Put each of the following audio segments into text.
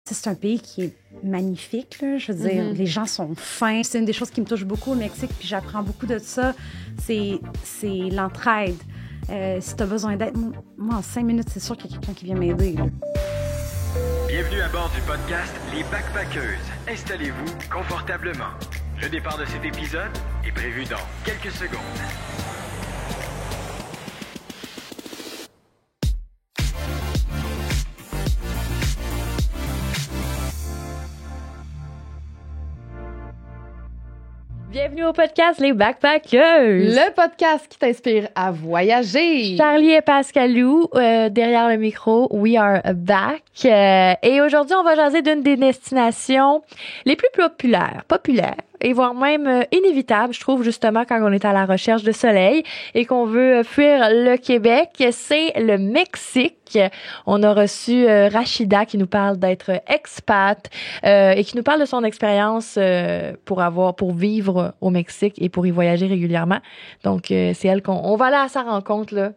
C'est un pays qui est magnifique, là. Je veux dire, les gens sont fins. C'est une des choses qui me touche beaucoup au Mexique, puis j'apprends beaucoup de ça. C'est l'entraide. Si tu as besoin d'aide, moi, en 5 minutes, c'est sûr qu'il y a quelqu'un qui vient m'aider, là. Bienvenue à bord du podcast Les Backpackeuses. Installez-vous confortablement. Le départ de cet épisode est prévu dans quelques secondes. Bienvenue au podcast Les Backpackeuses. Le podcast qui t'inspire à voyager. Charlie et Pascalou, derrière le micro, we are back. Et aujourd'hui, on va jaser d'une des destinations les plus populaires et voire même inévitables, je trouve, justement, quand on est à la recherche de soleil et qu'on veut fuir le Québec. C'est le Mexique. On a reçu Rachida qui nous parle d'être expat et qui nous parle de son expérience pour vivre au Mexique et pour y voyager régulièrement. Donc, c'est elle qu'on va aller à sa rencontre là,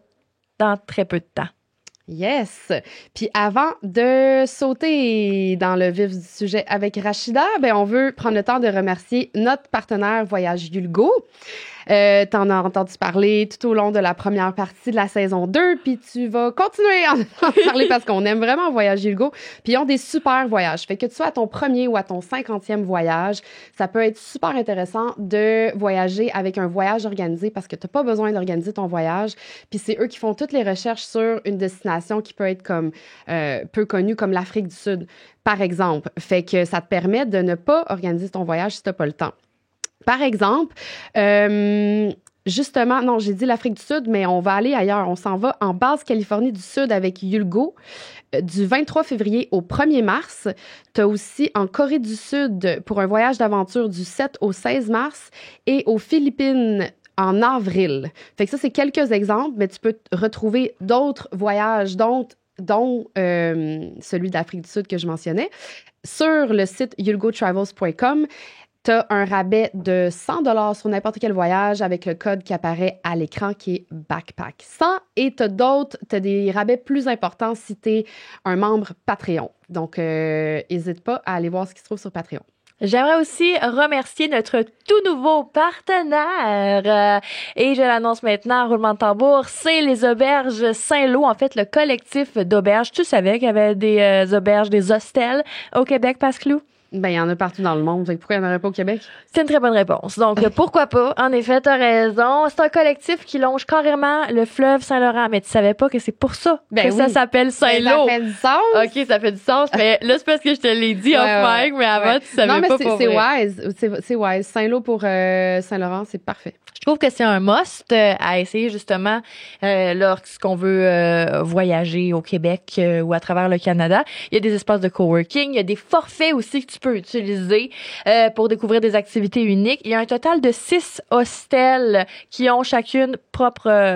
dans très peu de temps. Yes! Puis avant de sauter dans le vif du sujet avec Rachida, on veut prendre le temps de remercier notre partenaire Voyage Yulgo. T'en as entendu parler tout au long de la première partie de la saison 2, puis tu vas continuer à en parler parce qu'on aime vraiment Voyage Yulgo. Puis ils ont des super voyages. Fait que tu sois à ton premier ou à ton 50e voyage, ça peut être super intéressant de voyager avec un voyage organisé parce que t'as pas besoin d'organiser ton voyage. Puis c'est eux qui font toutes les recherches sur une destination qui peut être comme peu connue comme l'Afrique du Sud, par exemple. Fait que ça te permet de ne pas organiser ton voyage si t'as pas le temps. Par exemple, justement, non, j'ai dit l'Afrique du Sud, mais on va aller ailleurs. On s'en va en Basse-Californie du Sud avec Yulgo du 23 février au 1er mars. Tu as aussi en Corée du Sud pour un voyage d'aventure du 7 au 16 mars et aux Philippines en avril. Fait que ça, c'est quelques exemples, mais tu peux retrouver d'autres voyages, dont celui d'Afrique du Sud que je mentionnais, sur le site yulgotravels.com. Tu as un rabais de 100$ sur n'importe quel voyage avec le code qui apparaît à l'écran qui est Backpack 100. Et tu as des rabais plus importants si tu es un membre Patreon. Donc, n'hésite pas à aller voir ce qui se trouve sur Patreon. J'aimerais aussi remercier notre tout nouveau partenaire, et je l'annonce maintenant, roulement de tambour, c'est les auberges Saint-Lô, en fait, le collectif d'auberges. Tu savais qu'il y avait des auberges, des hostels au Québec, Pascalou? Il y en a partout dans le monde. Pourquoi il n'y en aurait pas au Québec? C'est une très bonne réponse. Donc, pourquoi pas? En effet, t'as raison. C'est un collectif qui longe carrément le fleuve Saint-Laurent. Mais tu savais pas que c'est pour ça que ça s'appelle Saint-Lô. Ça fait du sens. OK, ça fait du sens. Mais là, c'est parce que je te l'ai dit off-mic, mais avant, tu savais pas pour c'est vrai. wise. C'est wise. Saint-Lô pour Saint-Laurent, c'est parfait. Je trouve que c'est un must à essayer justement lorsqu'on veut voyager au Québec ou à travers le Canada. Il y a des espaces de coworking, il y a des forfaits aussi que tu peux utiliser pour découvrir des activités uniques. Il y a un total de 6 hostels qui ont chacune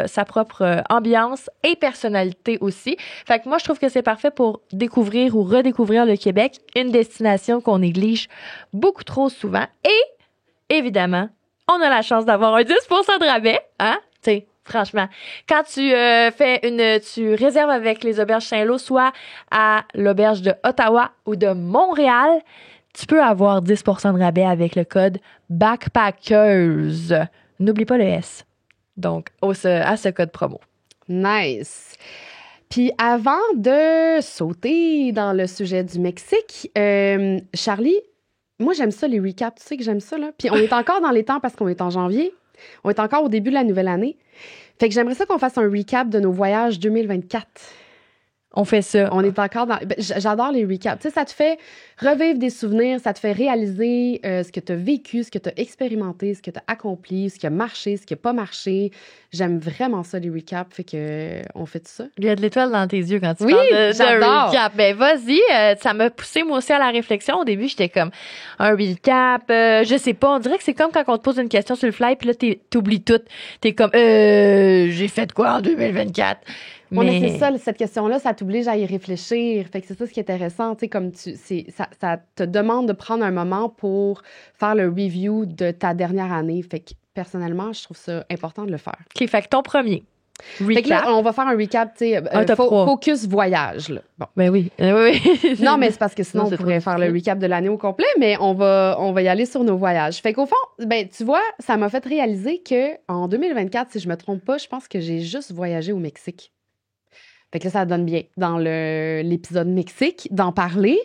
sa propre ambiance et personnalité aussi. Fait que moi, je trouve que c'est parfait pour découvrir ou redécouvrir le Québec, une destination qu'on néglige beaucoup trop souvent. Et évidemment, on a la chance d'avoir un 10% de rabais, hein? Tu sais, franchement. Quand tu réserves avec les auberges Saint-Lô, soit à l'auberge de Ottawa ou de Montréal, tu peux avoir 10% de rabais avec le code Backpackeuse. N'oublie pas le S. Donc, à ce code promo. Nice. Puis avant de sauter dans le sujet du Mexique, Charlie, moi, j'aime ça, les recaps. Tu sais que j'aime ça, là. Puis on est encore dans les temps parce qu'on est en janvier. On est encore au début de la nouvelle année. Fait que j'aimerais ça qu'on fasse un recap de nos voyages 2024. On fait ça. On est encore dans... j'adore les recaps. Tu sais, ça te fait revivre des souvenirs, ça te fait réaliser ce que tu as vécu, ce que tu as expérimenté, ce que tu as accompli, ce qui a marché, ce qui n'a pas marché. J'aime vraiment ça, les recaps. Fait que on fait tout ça. Il y a de l'étoile dans tes yeux quand tu parles de recap. Ben vas-y, ça m'a poussé moi aussi à la réflexion. Au début, j'étais comme un recap, je sais pas, on dirait que c'est comme quand on te pose une question sur le fly puis là t'oublies tout. T'es comme j'ai fait quoi en 2024? Mais c'est ça, cette question-là, ça t'oblige à y réfléchir. Fait que c'est ça ce qui est intéressant, tu sais, comme ça te demande de prendre un moment pour faire le review de ta dernière année. Fait que personnellement, je trouve ça important de le faire. OK, fait que ton premier. Fait que là, on va faire un recap, tu sais, focus voyage, là. Bon. Ben oui. Oui. Non, mais c'est parce que sinon, Non, on c'est pourrait trop faire le recap de l'année au complet, mais on va y aller sur nos voyages. Fait qu'au fond, ben, tu vois, ça m'a fait réaliser que en 2024, si je me trompe pas, je pense que j'ai juste voyagé au Mexique. Fait que là, ça donne bien dans l'épisode Mexique d'en parler.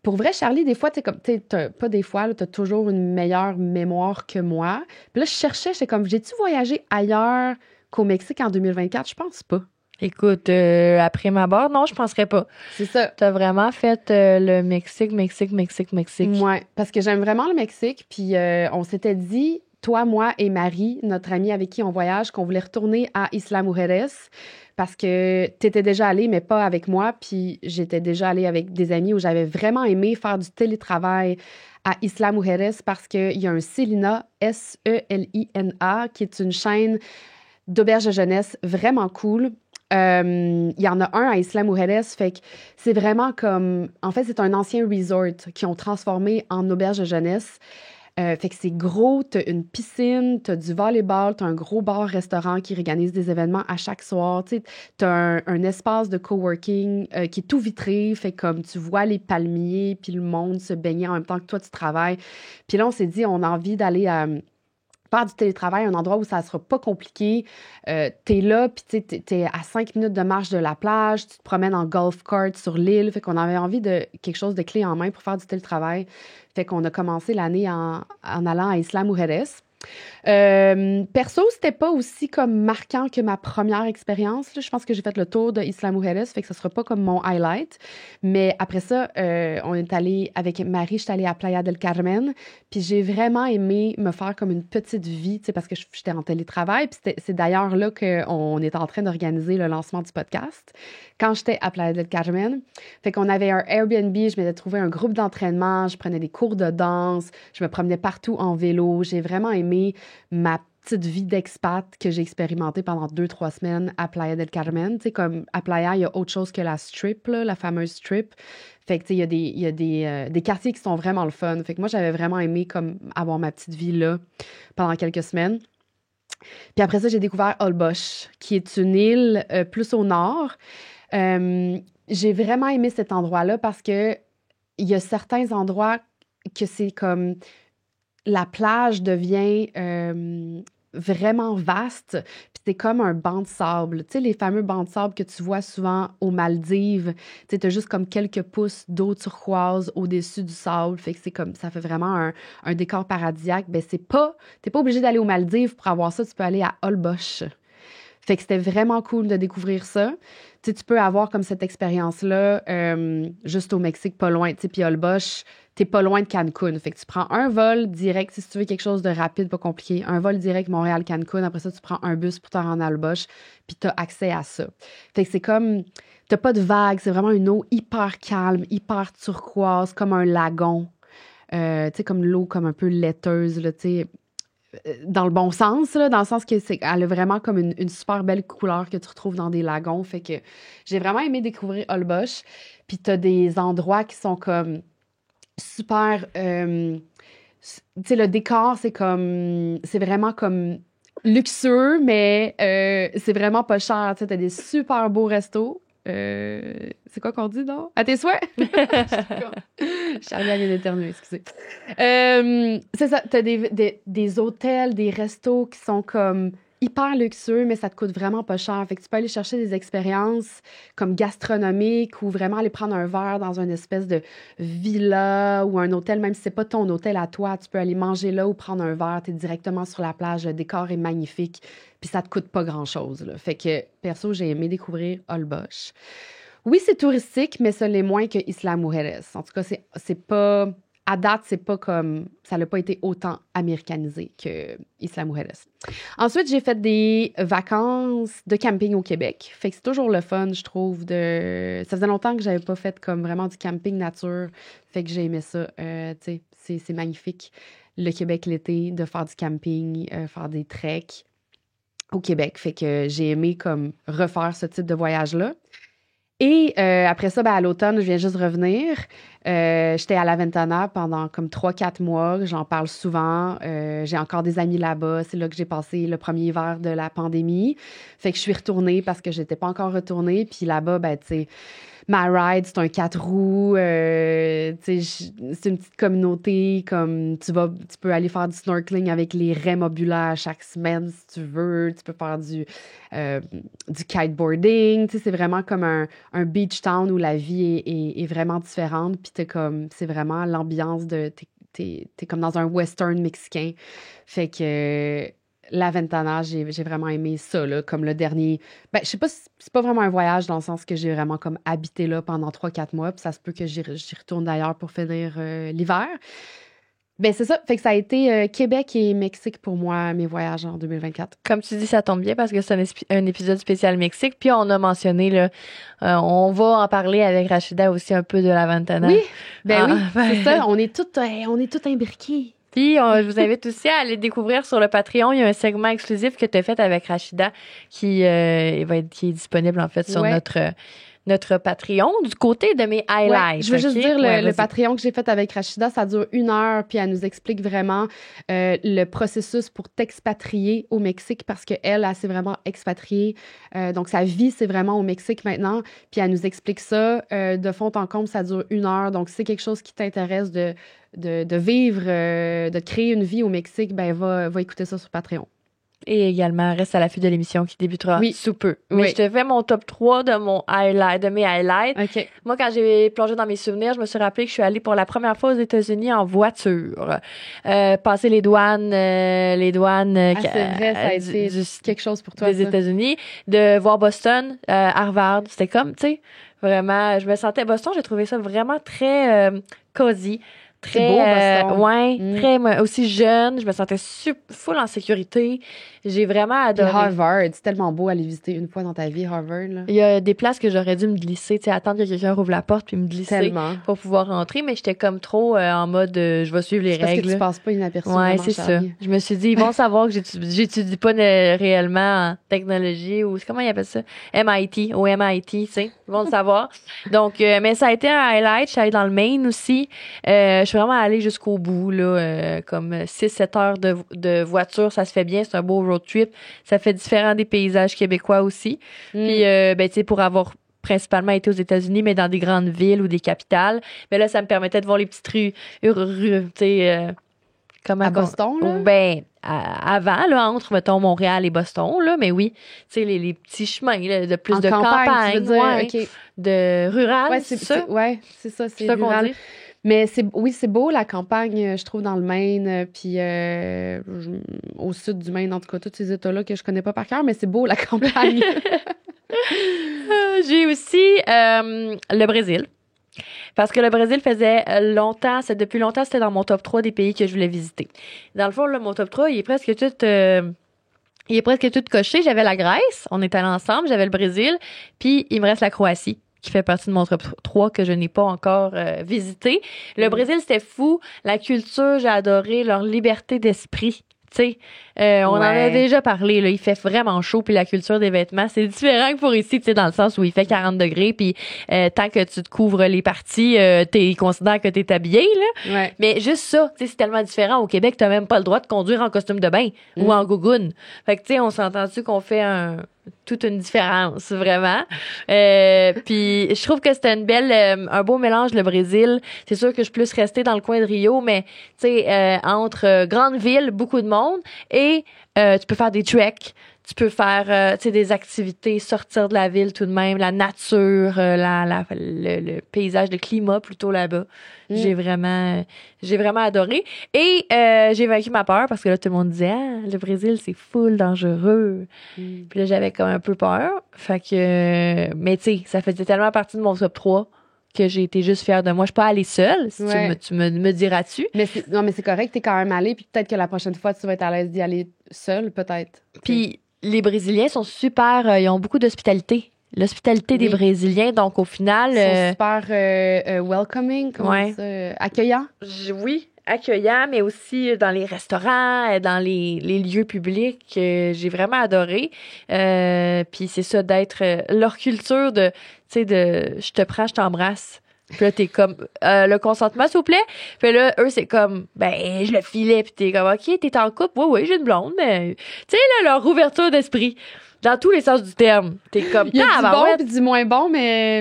Pour vrai, Charlie, des fois, pas des fois, tu as toujours une meilleure mémoire que moi. Puis là, je cherchais, j'étais comme, j'ai-tu voyagé ailleurs qu'au Mexique en 2024? Je pense pas. Écoute, après ma barre, non, je penserais pas. C'est ça. T'as vraiment fait le Mexique. Ouais, parce que j'aime vraiment le Mexique. Puis on s'était dit, toi, moi et Marie, notre amie avec qui on voyage, qu'on voulait retourner à Isla Mujeres parce que t'étais déjà allée, mais pas avec moi. Puis j'étais déjà allée avec des amis où j'avais vraiment aimé faire du télétravail à Isla Mujeres parce qu'il y a un Selina, Selina, qui est une chaîne d'auberges de jeunesse vraiment cool. Il y en a un à Isla Mujeres, fait que c'est vraiment comme... En fait, c'est un ancien resort qu'ils ont transformé en auberge de jeunesse. Fait que c'est gros, t'as une piscine, t'as du volleyball, t'as un gros bar-restaurant qui organise des événements à chaque soir. T'as un espace de coworking qui est tout vitré, fait comme tu vois les palmiers puis le monde se baigner en même temps que toi, tu travailles. Puis là, on s'est dit, on a envie d'aller faire du télétravail, un endroit où ça ne sera pas compliqué. T'es là, puis t'es à 5 minutes de marche de la plage, tu te promènes en golf cart sur l'île. Fait qu'on avait envie de quelque chose de clé en main pour faire du télétravail. Fait qu'on a commencé l'année en allant à Isla Mujeres. Perso, c'était pas aussi comme marquant que ma première expérience. Je pense que j'ai fait le tour de Isla Mujeres, fait que ce sera pas comme mon highlight. Mais après ça, on est allé avec Marie, j'étais allée à Playa del Carmen, puis j'ai vraiment aimé me faire comme une petite vie, parce que j'étais en télétravail, puis c'est d'ailleurs là qu'on est en train d'organiser le lancement du podcast. Quand j'étais à Playa del Carmen, fait qu'on avait un Airbnb, je m'étais trouvé un groupe d'entraînement, je prenais des cours de danse, je me promenais partout en vélo, j'ai vraiment aimé ma petite vie d'expat que j'ai expérimentée pendant 2-3 semaines à Playa del Carmen. Tu sais, comme à Playa, il y a autre chose que la strip, là, la fameuse strip. Fait que, tu sais, il y a des quartiers qui sont vraiment le fun. Fait que moi, j'avais vraiment aimé comme avoir ma petite vie là pendant quelques semaines. Puis après ça, j'ai découvert Holbox, qui est une île plus au nord. J'ai vraiment aimé cet endroit-là parce que il y a certains endroits que c'est comme... La plage devient vraiment vaste, puis c'est comme un banc de sable. Tu sais, les fameux bancs de sable que tu vois souvent aux Maldives, tu sais, t'as juste comme quelques pouces d'eau turquoise au-dessus du sable, fait que c'est comme, ça fait vraiment un décor paradisiaque. Ben t'es pas obligé d'aller aux Maldives pour avoir ça, tu peux aller à Holbox. Fait que c'était vraiment cool de découvrir ça. Tu sais, tu peux avoir comme cette expérience-là juste au Mexique, pas loin. Tu sais, puis Holbox, t'es pas loin de Cancun. Fait que tu prends un vol direct, si tu veux quelque chose de rapide, pas compliqué, un vol direct Montréal-Cancun. Après ça, tu prends un bus pour te rendre à Holbox, puis t'as accès à ça. Fait que c'est comme... T'as pas de vagues, c'est vraiment une eau hyper calme, hyper turquoise, comme un lagon. Tu sais, comme l'eau comme un peu laiteuse, là, tu sais... Dans le bon sens, là, dans le sens que elle a vraiment comme une super belle couleur que tu retrouves dans des lagons. Fait que j'ai vraiment aimé découvrir Holbox. Puis t'as des endroits qui sont comme super... tu sais, le décor, c'est vraiment comme luxueux, mais c'est vraiment pas cher. Tu sais, t'as des super beaux restos. C'est quoi qu'on dit, non? À tes souhaits? Charlie vient d'éternuer, excusez. C'est ça, t'as des hôtels, des restos qui sont comme hyper luxueux, mais ça te coûte vraiment pas cher. Fait que tu peux aller chercher des expériences comme gastronomiques ou vraiment aller prendre un verre dans une espèce de villa ou un hôtel, même si c'est pas ton hôtel à toi, tu peux aller manger là ou prendre un verre, t'es directement sur la plage, le décor est magnifique, puis ça te coûte pas grand-chose, là. Fait que, perso, j'ai aimé découvrir Holbox. Oui, c'est touristique, mais ça l'est moins que Isla Mujeres. En tout cas, c'est pas... À date, c'est pas comme... Ça n'a pas été autant américanisé que Isla Mujeres. Ensuite, j'ai fait des vacances de camping au Québec. Fait que c'est toujours le fun, je trouve, de... Ça faisait longtemps que j'avais pas fait comme vraiment du camping nature. Fait que j'ai aimé ça. Tu sais, c'est magnifique, le Québec l'été, de faire du camping, faire des treks au Québec. Fait que j'ai aimé comme refaire ce type de voyage-là. Et après ça, à l'automne, je viens juste revenir. J'étais à La Ventana pendant comme 3-4 mois. J'en parle souvent. J'ai encore des amis là-bas. C'est là que j'ai passé le premier hiver de la pandémie. Fait que je suis retournée parce que j'étais pas encore retournée. Puis là-bas, tu sais, ma ride, c'est un 4 roues. Tu sais, c'est une petite communauté. Comme tu peux aller faire du snorkeling avec les raies mobulaires chaque semaine si tu veux. Tu peux faire du kiteboarding. Tu sais, c'est vraiment comme un beach town où la vie est vraiment différente. Puis c'est vraiment l'ambiance de... T'es comme dans un western mexicain. Fait que... La Ventana, j'ai vraiment aimé ça, là, comme le dernier... je sais pas, c'est pas vraiment un voyage dans le sens que j'ai vraiment comme habité là pendant 3-4 mois, puis ça se peut que j'y retourne d'ailleurs pour finir l'hiver. C'est ça. Fait que ça a été Québec et Mexique pour moi, mes voyages en 2024. Comme tu dis, ça tombe bien parce que c'est un épisode spécial Mexique. Puis on a mentionné, là, on va en parler avec Rachida aussi un peu de la Ventana. Oui, oui, c'est ça. On est toutes imbriquées. Puis, je vous invite aussi à aller découvrir sur le Patreon. Il y a un segment exclusif que tu as fait avec Rachida qui est disponible, en fait, sur notre Patreon, du côté de mes highlights. Je veux juste dire, le Patreon que j'ai fait avec Rachida, ça dure 1 heure, puis elle nous explique vraiment le processus pour t'expatrier au Mexique, parce qu'elle s'est vraiment expatriée. Donc, sa vie, c'est vraiment au Mexique maintenant, puis elle nous explique ça. De fond en comble, ça dure 1 heure. Donc, si c'est quelque chose qui t'intéresse de vivre, de créer une vie au Mexique, va écouter ça sur Patreon. Et également, reste à l'affût de l'émission qui débutera sous peu. Mais je te fais mon top 3 de mes highlights. Okay. Moi, quand j'ai plongé dans mes souvenirs, je me suis rappelé que je suis allée pour la première fois aux États-Unis en voiture. Passer les douanes. C'est vrai, ça a été quelque chose pour toi, des États-Unis. De voir Boston, Harvard. C'était comme, tu sais, vraiment, je me sentais... Boston, j'ai trouvé ça vraiment très cosy. Très, c'est beau, Boston. Très aussi jeune. Je me sentais full en sécurité. J'ai vraiment adoré. Puis Harvard, c'est tellement beau aller visiter une fois dans ta vie, Harvard. Là. Il y a des places que j'aurais dû me glisser, tu sais, attendre que quelqu'un rouvre la porte puis me glisser pour pouvoir rentrer, mais j'étais comme trop en mode je vais suivre les règles. Parce que tu passes pas inaperçu. Ouais, c'est ça. Je me suis dit, ils vont savoir que j'étudie pas réellement en technologie ou comment ils appellent ça? au MIT, tu sais. Ils vont le savoir. Donc, mais ça a été un highlight. Je suis allée dans le Maine aussi. Je suis vraiment allée jusqu'au bout, là, comme 6-7 heures de voiture, ça se fait bien. C'est un beau road trip. Ça fait différent des paysages québécois aussi. Puis, tu sais, pour avoir principalement été aux États-Unis, mais dans des grandes villes ou des capitales, mais là, ça me permettait de voir les petites rues, tu sais, comme à Boston, là? Avant, là, entre, mettons, Montréal et Boston, là, mais oui, tu sais, les petits chemins, là, de plus de campagne, tu veux dire, de rural, c'est ça? Ouais, c'est ça, c'est rural. Mais c'est beau, la campagne, je trouve, dans le Maine, puis au sud du Maine, en tout cas, tous ces États-là que je connais pas par cœur, mais c'est beau, la campagne. J'ai aussi le Brésil. Parce que le Brésil faisait longtemps, depuis longtemps, c'était dans mon top 3 des pays que je voulais visiter. Dans le fond, là, mon top 3, il est presque tout coché. J'avais la Grèce, on est allés ensemble, j'avais le Brésil, puis il me reste la Croatie, qui fait partie de mon top 3 que je n'ai pas encore visité. Le Brésil, c'était fou. La culture, j'ai adoré leur liberté d'esprit. Tu sais, on en a déjà parlé, là, il fait vraiment chaud, puis la culture des vêtements, c'est différent que pour ici, tu sais, dans le sens où il fait 40 degrés, puis tant que tu te couvres les parties, ils considèrent que t'es habillé, là. Ouais. Mais juste ça, tu sais, c'est tellement différent. Au Québec, t'as même pas le droit de conduire en costume de bain ou en gougoune. Fait que, tu sais, on s'entend-tu qu'on fait toute une différence, vraiment. Puis je trouve que c'était un beau mélange, le Brésil. C'est sûr que je suis plus restée dans le coin de Rio, mais tu sais, entre grandes villes, beaucoup de monde, et tu peux faire des treks, tu peux faire des activités, sortir de la ville tout de même, la nature, le paysage, le climat plutôt là-bas. J'ai vraiment adoré. Et j'ai vaincu ma peur parce que là, tout le monde disait le Brésil, c'est full dangereux. Puis là, j'avais comme un peu peur. Fait que, mais tu sais, ça faisait tellement partie de mon top 3 que j'ai été juste fière de moi. Je suis pas allée seule, si tu me diras-tu. Mais c'est correct, t'es quand même allée, puis peut-être que la prochaine fois, tu vas être à l'aise d'y aller seule, peut-être. Puis les Brésiliens sont super, ils ont beaucoup d'hospitalité. l'hospitalité des Oui. Brésiliens. Donc, au final... Ils sont super welcoming, comment Ouais. accueillants. Oui, accueillant, mais aussi dans les restaurants, dans les lieux publics. J'ai vraiment adoré. Puis c'est ça, d'être leur culture de, tu sais, de je te prends, je t'embrasse. Puis là, t'es comme, le consentement, s'il vous plaît. Puis là, eux, c'est comme, ben, je le filais. Puis t'es comme, OK, t'es en couple? Oui, j'ai une blonde. Mais, tu sais, là, leur ouverture d'esprit. Dans tous les sens du terme. T'es comme, Il y a du bon ouais. puis du moins bon, mais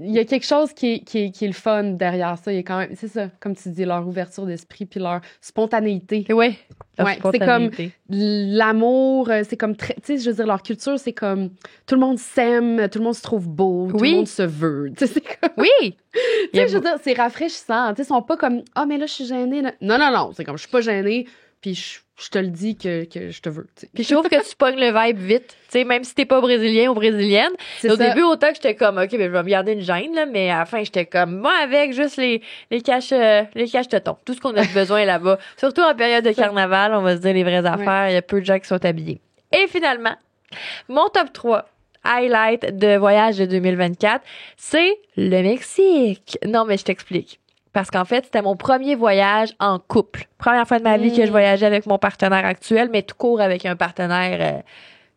il y a quelque chose qui est le fun derrière ça. Il y a quand même, c'est ça, comme tu dis, leur ouverture d'esprit puis leur spontanéité. Ouais. Leur Ouais, c'est comme spontanéité. l'amour, c'est comme tu sais, je veux dire, leur culture, c'est comme tout le monde s'aime, tout le monde se trouve beau, tout Oui. le monde se veut. Tu sais, c'est comme, Oui! tu sais, je veux dire, c'est rafraîchissant. Tu sais, ils sont pas comme, ah, mais là, je suis gênée. là. Non, c'est comme, je suis pas gênée, puis je te le dis que je te veux. Tu sais. Puis je trouve que tu pognes le vibe vite. Tu sais, même si t'es pas brésilien ou brésilienne. C'est Au ça. début, autant que j'étais comme, OK, ben, je vais me garder une gêne, là, mais à la fin, j'étais comme, moi, avec juste les caches-tetons. Tout ce qu'on a besoin là-bas. Surtout en période de carnaval, on va se dire les vraies affaires. Il y a peu de gens qui sont habillés. Et finalement, mon top 3 highlight de voyage de 2024, c'est le Mexique. Non, mais je t'explique. Parce qu'en fait, c'était mon premier voyage en couple. Première fois de ma vie que je voyageais avec mon partenaire actuel, mais tout court avec un partenaire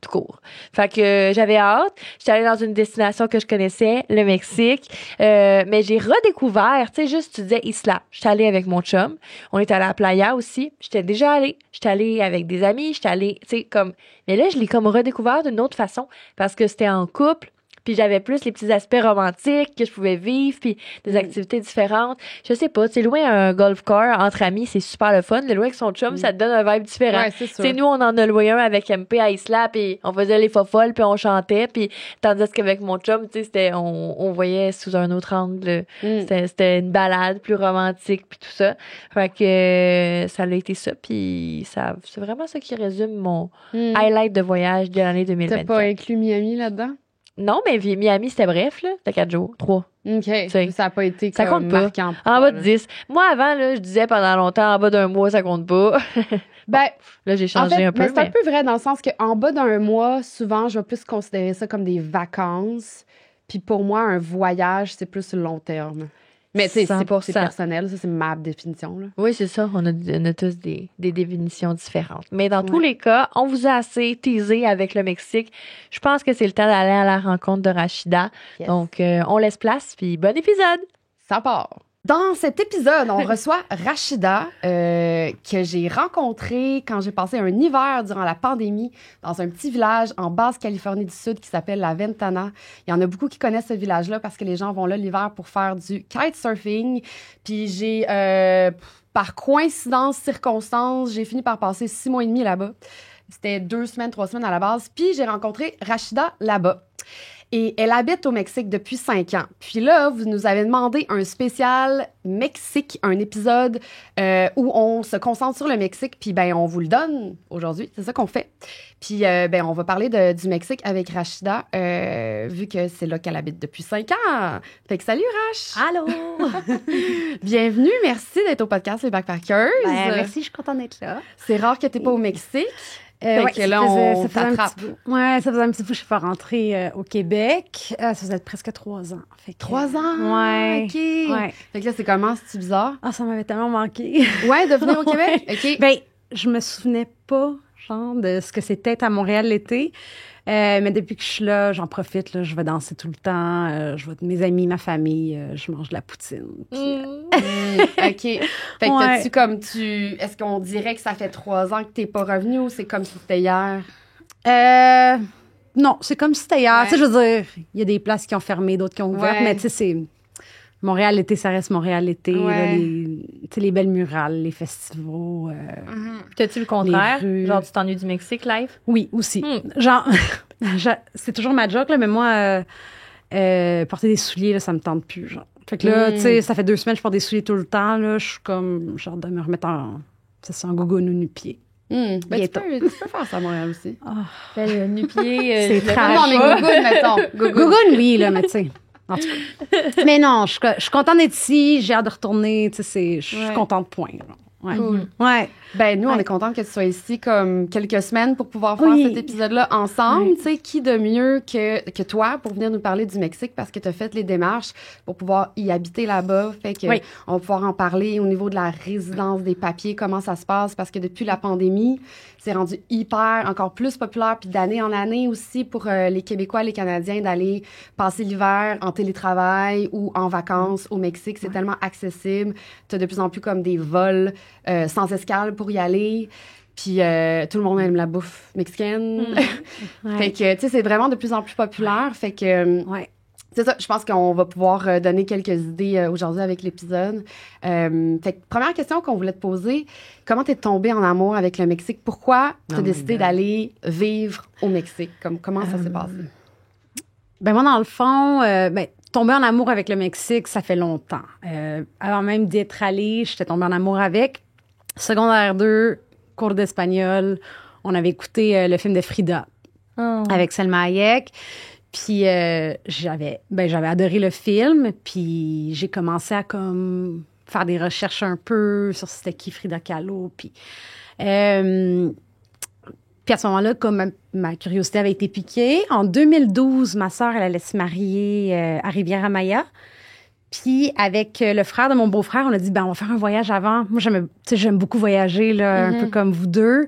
tout court. Fait que j'avais hâte. J'étais allée dans une destination que je connaissais, le Mexique. Mais j'ai redécouvert, tu sais, juste, tu disais Isla. J'étais allée avec mon chum. On est allé à la playa aussi. J'étais déjà allée. J'étais allée avec des amis. J'étais allée, tu sais, comme... Mais là, je l'ai comme redécouvert d'une autre façon parce que c'était en couple. Puis j'avais plus les petits aspects romantiques que je pouvais vivre, puis des activités différentes. Je sais pas, tu sais, louer un golf car entre amis, c'est super le fun. Le louer avec son chum, ça te donne un vibe différent. Ouais, c'est sûr. Tu sais, nous, on en a loué un avec MP à Isla, puis on faisait les fofolles, puis on chantait, puis tandis qu'avec mon chum, tu sais, on voyait sous un autre angle. C'était une balade plus romantique, puis tout ça. Fait que ça a été ça, puis c'est vraiment ça qui résume mon highlight de voyage de l'année 2024. T'as pas inclus Miami là-dedans? Non, mais Miami, c'était bref, là. C'était 4 jours. 3. OK. sais, Ça a pas été ça comme compte pas. marquant. En bas de 10. Moi, avant, là, je disais pendant longtemps, en bas d'un mois, ça compte pas. Ben, Là, j'ai en changé fait, un peu. c'est un peu vrai dans le sens qu'en bas d'un mois, souvent, je vais plus considérer ça comme des vacances. Puis pour moi, un voyage, c'est plus le long terme. Mais tu sais, c'est 100%. personnel, ça, c'est ma définition. Là. Oui, c'est ça. On a tous des définitions différentes. Mais dans tous les cas, on vous a assez teasé avec le Mexique. Je pense que c'est le temps d'aller à la rencontre de Rachida. Yes. Donc, on laisse place, puis bon épisode! Ça part. Dans cet épisode, on reçoit Rachida, que j'ai rencontrée quand j'ai passé un hiver durant la pandémie dans un petit village en Basse-Californie du Sud qui s'appelle la Ventana. Il y en a beaucoup qui connaissent ce village-là parce que les gens vont là l'hiver pour faire du kitesurfing. Puis j'ai, par coïncidence, circonstance, j'ai fini par passer 6 mois et demi là-bas. C'était 2 semaines, 3 semaines à la base. Puis j'ai rencontré Rachida là-bas. Et elle habite au Mexique depuis 5 ans. Puis là, vous nous avez demandé un spécial Mexique, un épisode où on se concentre sur le Mexique. Puis ben, on vous le donne aujourd'hui. C'est ça qu'on fait. Puis ben, on va parler du Mexique avec Rachida, vu que c'est là qu'elle habite depuis 5 ans. Fait que salut, Rach! Allô! Bienvenue, merci d'être au podcast Les Backpackers. Merci, je suis contente d'être là. C'est rare que t'es pas au Mexique. Fait Ouais, que là, on ça faisait un t'attrape. petit bout. Ouais, ça faisait un petit bout. Je suis pas rentrée au Québec. Ça faisait presque 3 ans. Fait que, 3 ans? Ouais. OK. Ouais. Fait que là, c'est comment? C'est bizarre? Ah, ça m'avait tellement manqué. Ouais, de venir au Québec? OK. Ben, je me souvenais pas, genre, de ce que c'était être à Montréal l'été. Mais depuis que je suis là, j'en profite. Là, je vais danser tout le temps. Je vois mes amis, ma famille. Je mange de la poutine. Puis, OK. Fait que Ouais. t'as-tu comme Est-ce qu'on dirait que ça fait 3 ans que t'es pas revenu ou c'est comme si c'était hier? non, c'est comme si c'était hier. Ouais. Tu sais, je veux dire, il y a des places qui ont fermé, d'autres qui ont ouvert. Ouais. Mais tu sais, c'est... Montréal l'été, ça reste Montréal l'été. Ouais. Là, tu sais, les belles murales, les festivals. T'as-tu le contraire? Les rues. Genre, tu t'ennuies du Mexique live? Oui, aussi. Genre, c'est toujours ma joke, là, mais moi, porter des souliers, là, ça me tente plus. Genre. Fait que là, tu sais, ça fait 2 semaines que je porte des souliers tout le temps. Là, je suis comme, genre, de me remettre en gogoune ou nu-pied. Ben, tu Bientôt. peux faire ça à Montréal aussi. Le nu-pied, C'est je le trash. connais Non, mais pas. Google, mettons. Google. Gogoune, oui, là, mais tu sais. En tout cas. Mais non, je suis contente d'être ici. J'ai hâte de retourner. Tu sais, je suis Ouais. contente, point. Là. Ouais. Cool. Ouais. Ben, nous, on Ouais. est contents que tu sois ici comme quelques semaines pour pouvoir faire Oui. cet épisode-là ensemble. Oui. Tu sais, qui de mieux que toi pour venir nous parler du Mexique parce que tu as fait les démarches pour pouvoir y habiter là-bas. Fait que Oui. on va pouvoir en parler au niveau de la résidence, des papiers, comment ça se passe parce que depuis la pandémie, c'est rendu encore plus populaire puis d'année en année aussi pour les Québécois, les Canadiens d'aller passer l'hiver en télétravail ou en vacances au Mexique. C'est tellement accessible. Tu as de plus en plus comme des vols sans escale pour y aller. Puis tout le monde aime la bouffe mexicaine. Ouais. Fait que, tu sais, c'est vraiment de plus en plus populaire. Fait que, Ouais. c'est ça, je pense qu'on va pouvoir donner quelques idées aujourd'hui avec l'épisode. Fait que, première question qu'on voulait te poser, comment t'es tombée en amour avec le Mexique? Pourquoi t'as décidé d'aller vivre au Mexique? Comment ça s'est passé? Ben moi, dans le fond, tomber en amour avec le Mexique, ça fait longtemps. Avant même d'être allée, j'étais tombée en amour avec. Secondaire 2, cours d'espagnol, on avait écouté le film de Frida avec Selma Hayek. Puis j'avais adoré le film, puis j'ai commencé à comme faire des recherches un peu sur c'était qui Frida Kahlo, puis à ce moment-là, comme ma curiosité avait été piquée, en 2012, ma sœur, elle allait se marier à Riviera-Maya. Puis avec le frère de mon beau-frère, on a dit, on va faire un voyage avant. Moi, j'aime beaucoup voyager, là, un peu comme vous deux.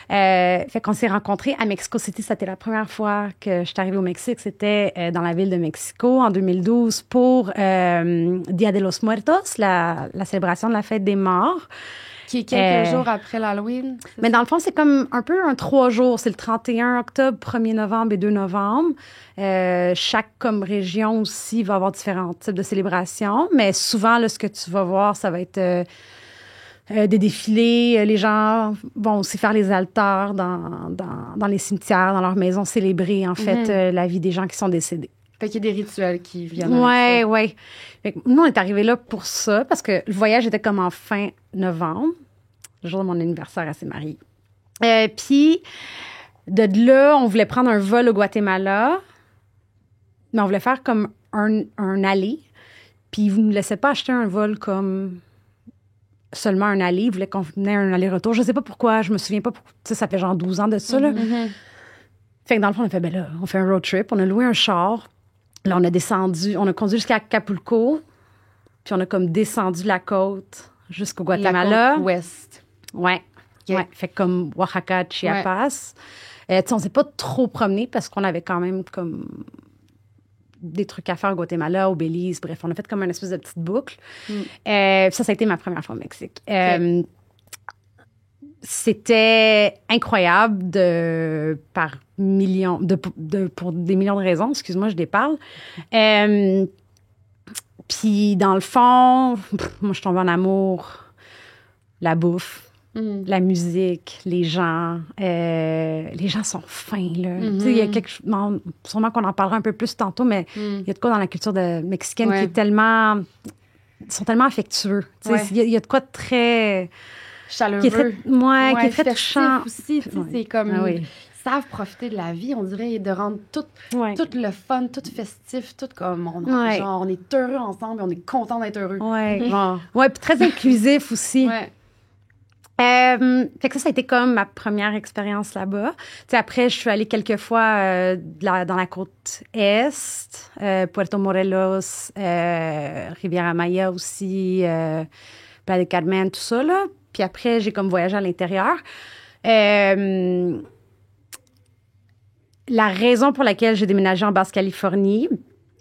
Fait qu'on s'est rencontrés à Mexico City. C'était la première fois que je suis arrivée au Mexique. C'était dans la ville de Mexico en 2012 pour Dia de los Muertos, la célébration de la fête des morts. Qui est quelques jours après l'Halloween. Mais dans le fond, c'est comme un peu un 3 jours. C'est le 31 octobre, 1er novembre et 2 novembre. Chaque comme région aussi va avoir différents types de célébrations. Mais souvent, là, ce que tu vas voir, ça va être des défilés. Les gens vont aussi faire les altars dans les cimetières, dans leurs maisons, célébrer, en fait, la vie des gens qui sont décédés. Fait qu'il y a des rituels qui viennent Ouais, avec ça. ouais. Fait que nous, on est arrivés là pour ça, parce que le voyage était comme en fin novembre, le jour de mon anniversaire, elle s'est mariée. Puis, de là, on voulait prendre un vol au Guatemala, mais on voulait faire comme un aller. Puis, ils ne nous laissaient pas acheter un vol comme seulement un aller. Ils voulaient qu'on ait un aller-retour. Je ne sais pas pourquoi, je me souviens pas. Tu sais, ça fait genre 12 ans de ça, là. Fait que dans le fond, on a fait, là, on fait un road trip. On a loué un char. Là, on a conduit jusqu'à Acapulco, puis on a comme descendu la côte jusqu'au Guatemala. La côte ouest. Ouais. Okay. Ouais. Fait comme Oaxaca, Chiapas. Tu sais, on s'est pas trop promené parce qu'on avait quand même comme des trucs à faire au Guatemala, au Belize. Bref, on a fait comme une espèce de petite boucle. Ça a été ma première fois au Mexique. C'était incroyable pour des millions de raisons. Excuse-moi, je déparle. Puis, dans le fond, moi, je suis tombée en amour. La bouffe, la musique, les gens. Les gens sont fins, là. Tu sais, il y a quelque chose... Sûrement qu'on en parlera un peu plus tantôt, mais il y a de quoi dans la culture mexicaine qui est tellement... Ils sont tellement affectueux. Tu sais, il y a de quoi de très... chaleureux. Qui est très festif touchant. aussi, tu sais, c'est comme... Ah oui. Ils savent profiter de la vie, on dirait, de rendre tout le fun, tout festif, tout comme... Genre, on est heureux ensemble et on est content d'être heureux. Ouais. Ouais, puis très inclusif aussi. Ouais. Fait que ça a été comme ma première expérience là-bas. Tu sais, après, je suis allée quelques fois dans la côte Est, Puerto Morelos, Riviera-Maya aussi, Playa del Carmen, tout ça, là. Puis après, j'ai comme voyagé à l'intérieur. La raison pour laquelle j'ai déménagé en Basse-Californie,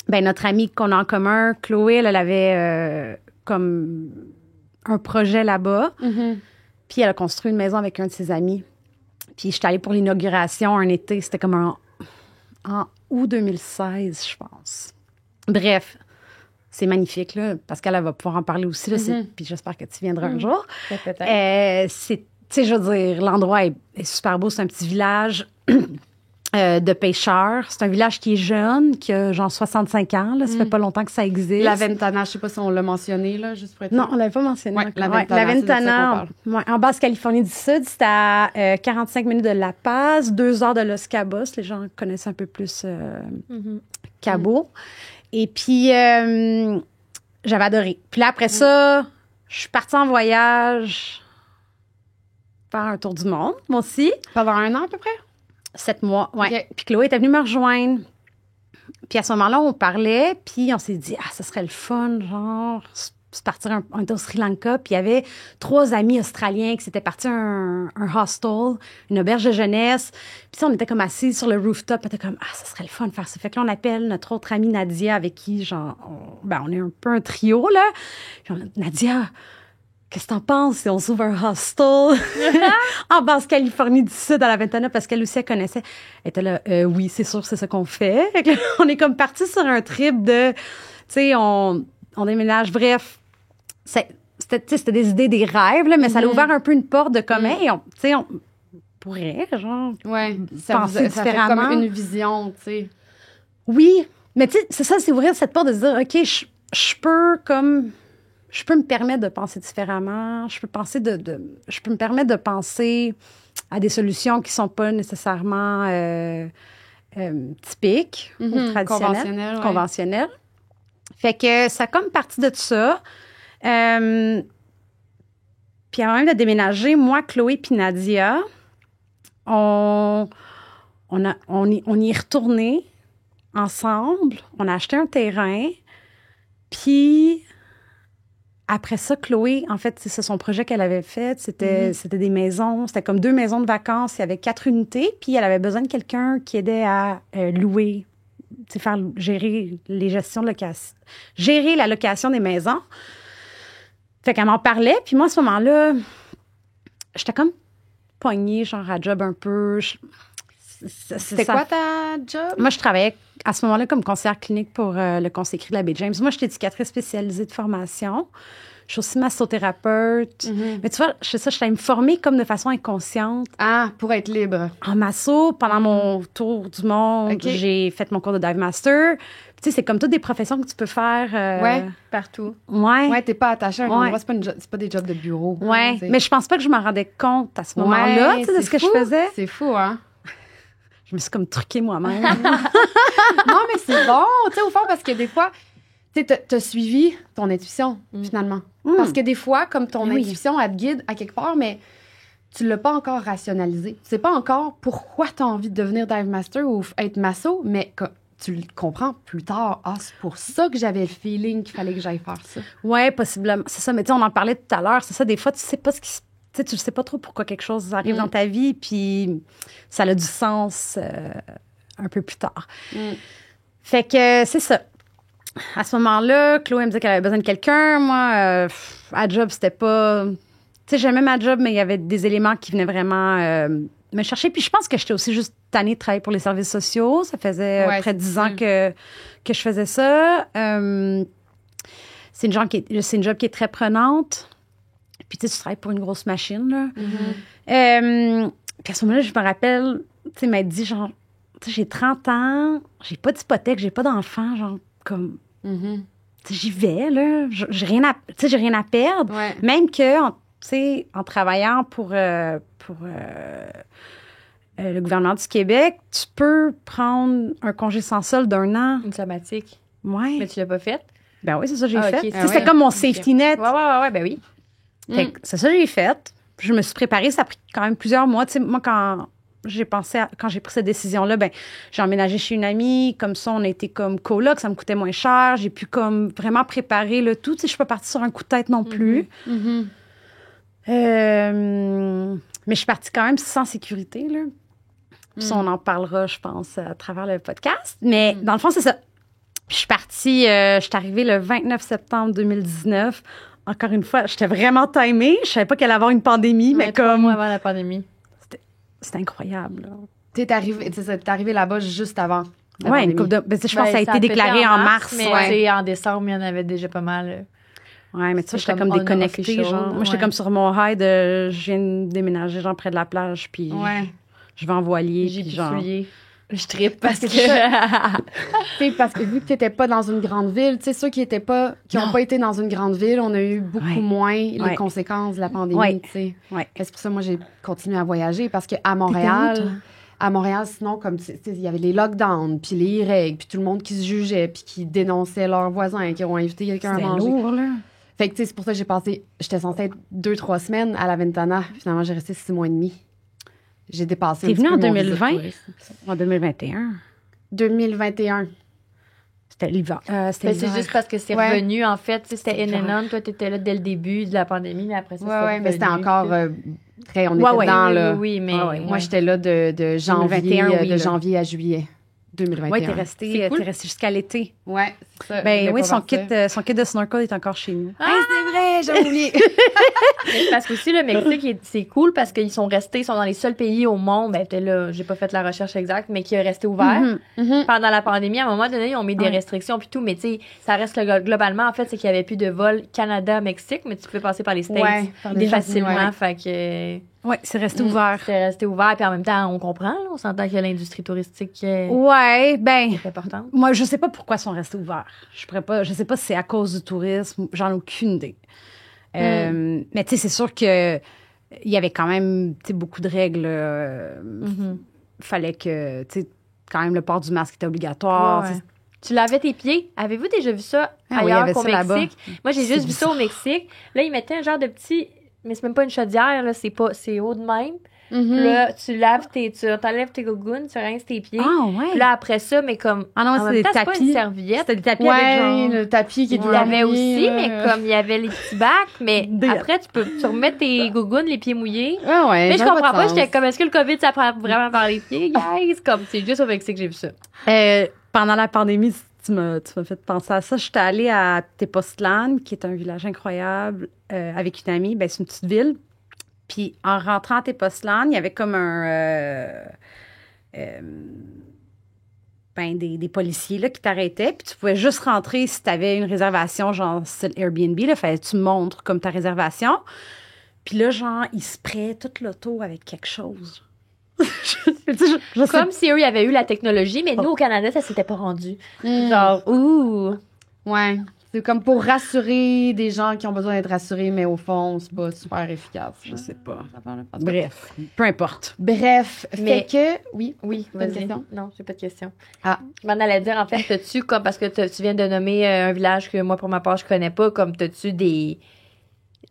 notre amie qu'on a en commun, Chloé, elle avait comme un projet là-bas. Puis elle a construit une maison avec un de ses amis. Puis je suis allée pour l'inauguration un été. C'était comme en août 2016, je pense. Bref, c'est magnifique, là, parce qu'elle va pouvoir en parler aussi. Là, puis j'espère que tu viendras un jour. Peut-être. Tu sais, je veux dire, l'endroit est super beau. C'est un petit village de pêcheurs. C'est un village qui est jeune, qui a genre 65 ans. Là, ça fait pas longtemps que ça existe. La Ventana, je sais pas si on l'a mentionné, là, juste pour être... Non, on l'avait pas mentionné. Ouais, la Ventana, en Basse-Californie du Sud, c'était à 45 minutes de La Paz, 2 heures de Los Cabos. Les gens connaissent un peu plus Cabo. Et puis, j'avais adoré. Puis là, après ça, je suis partie en voyage faire un tour du monde, moi aussi. Pendant 1 an, à peu près? 7 mois, ouais. OK. Puis Chloé était venue me rejoindre. Puis à ce moment-là, on parlait, puis on s'est dit, ça serait le fun, genre, se partir on était au Sri Lanka, puis il y avait 3 amis australiens qui s'étaient partis à un hostel, une auberge de jeunesse. Puis on était comme assis sur le rooftop, on était comme, ça serait le fun de faire ça. Fait que là, on appelle notre autre amie Nadia, avec qui, genre, on est un peu un trio, là. Puis on a, Nadia, qu'est-ce que t'en penses si on s'ouvre un hostel en Basse-Californie du Sud, à la Ventana, parce qu'elle aussi, elle connaissait. Elle était là, oui, c'est sûr, c'est ça qu'on fait. Fait que là, on est comme partis sur un trip de, tu sais, on déménage, bref. C'était des idées, des rêves, là, mais ça a ouvert un peu une porte de comme, on pourrait, genre, penser ça différemment. fait comme une vision, tu sais. Oui, mais tu sais, c'est ça, c'est ouvrir cette porte de se dire, OK, je peux me permettre de penser différemment, je peux me permettre de penser à des solutions qui sont pas nécessairement typiques ou traditionnelles, conventionnelles. Fait que ça a comme partie de tout ça. Puis avant même de déménager, moi, Chloé puis Nadia, on y est retourné ensemble. On a acheté un terrain. Puis après ça, Chloé, en fait, c'est son projet qu'elle avait fait. C'était des maisons. C'était comme 2 maisons de vacances. Il y avait 4 unités. Puis elle avait besoin de quelqu'un qui aidait à louer, gérer les gestions de location, gérer la location des maisons. Fait qu'elle m'en parlait, puis moi, à ce moment-là, j'étais comme pognée, genre à job un peu. C'était quoi ta job? Moi, je travaillais à ce moment-là comme conseillère clinique pour le conseil écrit de la baie James. Moi, j'étais éducatrice spécialisée de formation. Je suis aussi massothérapeute. Mais tu vois, je suis allée me former comme de façon inconsciente. Pour être libre. En masso, pendant mon tour du monde, j'ai fait mon cours de Dive Master. Tu sais, c'est comme toutes des professions que tu peux faire. Partout. Ouais, t'es pas attaché à un endroit, c'est pas des jobs de bureau. Ouais, mais je pense pas que je m'en rendais compte à ce moment-là, tu sais, de ce que je faisais. C'est fou, hein? Je me suis comme truquée moi-même. Non, mais c'est bon, tu sais, au fond, parce que des fois, tu sais, t'as suivi ton intuition, finalement. Parce que des fois, comme ton intuition, elle te guide à quelque part, mais tu l'as pas encore rationalisé. Tu sais pas encore pourquoi t'as envie de devenir dive master ou être masso, mais tu le comprends plus tard. C'est pour ça que j'avais le feeling qu'il fallait que j'aille faire ça. Ouais, possiblement. C'est ça, mais tu sais, on en parlait tout à l'heure. C'est ça, des fois, tu sais pas ce qui se... Tu sais, tu sais pas trop pourquoi quelque chose arrive dans ta vie, puis ça a du sens un peu plus tard. Fait que c'est ça. À ce moment-là, Chloé me disait qu'elle avait besoin de quelqu'un. Moi, à job, c'était pas... Tu sais, j'aimais ma job, mais il y avait des éléments qui venaient vraiment me chercher. Puis je pense que j'étais aussi juste tannée de travailler pour les services sociaux. Ça faisait près de 10 ans que je faisais ça. C'est une job qui est très prenante. Puis tu sais, tu travailles pour une grosse machine, là. Puis à ce moment-là, je me rappelle, tu sais, m'a dit, genre, tu sais, j'ai 30 ans, j'ai pas d'hypothèque, j'ai pas d'enfant, genre, comme... Tu sais, j'y vais, là. J'ai rien à perdre. Ouais. Même que, tu sais, en travaillant pour le gouvernement du Québec, tu peux prendre un congé sans solde d'1 an. Une sabbatique. Ouais. Mais tu l'as pas faite? Ben oui, c'est ça que j'ai Ah, fait. ok, Tu sais, c'est c'était comme mon safety net. Ouais, ben oui. Fait que c'est ça que j'ai fait. Puis je me suis préparée. Ça a pris quand même plusieurs mois. Tu sais, moi, quand j'ai pris cette décision-là, ben j'ai emménagé chez une amie. Comme ça, on a été comme coloc. Ça me coûtait moins cher. J'ai pu comme vraiment préparer le tout. Tu sais, je suis pas partie sur un coup de tête non plus. Mais je suis partie quand même sans sécurité, là. Puis ça, on en parlera, je pense, à travers le podcast. Mais dans le fond, c'est ça. Puis je suis partie, je suis arrivée le 29 septembre 2019. Encore une fois, j'étais vraiment timée. Je savais pas qu'elle allait avoir une pandémie, mais 3 comme... mois avant la pandémie. C'était incroyable, là. T'es arrivé là-bas juste avant. Ouais, une couple de... Ben, je pense que ça a été déclaré en mars. Mais tu sais, en décembre, il y en avait déjà pas mal. Ouais, mais tu sais, j'étais comme comme déconnectée, unofficial, genre. Moi, j'étais comme sur mon high de... Je viens de déménager, genre, près de la plage, puis je vais en voilier, J'ai puis pu genre... fouiller. Je trippe parce que... Parce que vu que tu n'étais pas dans une grande ville, tu sais, ceux qui n'ont pas été dans une grande ville, on a eu beaucoup moins les conséquences de la pandémie, tu sais. Ouais. C'est pour ça que moi, j'ai continué à voyager parce qu'à Montréal, sinon, comme il y avait les lockdowns, puis les règles, puis tout le monde qui se jugeait, puis qui dénonçait leurs voisins, qui ont invité quelqu'un à C'était manger. lourd, là. Fait que, tu sais, c'est pour ça que j'étais censée être 2-3 semaines à la Ventana. Finalement, j'ai resté 6 mois et demi. J'ai dépassé. T'es un petit venue en peu mon visa de 2020? tourisme. En 2021. 2021. C'était l'hiver. C'était Mais c'est l'hiver. juste parce que c'est Ouais. revenu, en fait. Tu sais, c'était C'était in and on. Toi, t'étais là dès le début de la pandémie, mais après ça, Ouais, mais c'était revenu. encore très. On Ouais, était ouais. dans Oui, le. oui, mais... Ah ouais. Moi, j'étais là de janvier, 2021, oui, de là. janvier à juillet 2021. Oui, C'est t'es cool. resté jusqu'à l'été. Ouais, c'est ça. Je Ben voulais oui, pas son kit de snorkel est encore chez nous. Ah, c'est vrai, j'ai oublié. Mais c'est parce que aussi, le Mexique, c'est cool parce qu'ils sont restés, ils sont dans les seuls pays au monde, ben peut-être là, j'ai pas fait la recherche exacte, mais qui est resté ouvert. Mhm. Pendant la pandémie, à un moment donné, ils ont mis des Ouais. restrictions puis tout, mais tu sais, ça reste globalement, en fait, c'est qu'il y avait plus de vol Canada-Mexique, mais tu peux passer par les States Ouais, par les facilement, États-Unis, ouais. fait que... Oui, c'est resté ouvert. C'est resté ouvert, puis en même temps, on comprend, là, on s'entend que l'industrie touristique Ouais, ben, est importante. moi, je sais pas pourquoi ils sont restés ouverts. Je sais pas si c'est à cause du tourisme. J'en ai aucune idée. Mais tu sais, c'est sûr que il y avait quand même tu sais, beaucoup de règles. Fallait que, tu sais, quand même, le port du masque était obligatoire. Ouais, ouais. tu sais. Tu lavais tes pieds. Avez-vous déjà vu ça Ah oui, il y ailleurs avait qu'au ça là-bas. Mexique? Moi, j'ai C'est juste vu ça au Mexique. Là, ils mettaient un genre de petit... Mais c'est même pas une chaudière, là. C'est haut de même. Puis là, tu t'enlèves tes gougounes, tu rinces tes pieds. Ah, Puis ouais. là, après ça, mais comme... Ah non, en c'est même des temps, c'est pas tapis. une serviette. C'était des tapis avec Ouais, genre... le tapis qui est Il y avait aussi, là. mais comme il y avait les petits bacs, mais Des- après, tu remets tes gougounes, les pieds mouillés. Ah ouais, Mais je ça a comprends de pas, sens. j'étais comme, est-ce que le COVID, ça prend vraiment par les pieds, guys? Comme, c'est juste au Mexique que j'ai vu ça. Pendant la pandémie, tu m'as fait penser à ça. J'étais allée à Tepoztlán, qui est un village incroyable, avec une amie. Ben, c'est une petite ville. Puis en rentrant à Tepoztlán, il y avait comme des policiers là, qui t'arrêtaient. Puis tu pouvais juste rentrer si tu avais une réservation, genre style Airbnb. Là, fallait que tu montres comme ta réservation. Puis là, genre, ils sprayaient toute l'auto avec quelque chose. je sais Comme si eux, ils avaient eu la technologie, mais nous, au Canada, ça s'était pas rendu. Genre, ouh! Ouais. C'est comme pour rassurer des gens qui ont besoin d'être rassurés, mais au fond, c'est pas super efficace. Je sais pas. En tout cas. Bref, peu importe. Bref, Mais- fait que... Oui. Oui, Pas de vas-y. question? Non, j'ai pas de question. Ah. Je m'en allais dire, en fait, t'as-tu, comme, parce que tu viens de nommer un village que moi, pour ma part, je connais pas, comme t'as-tu des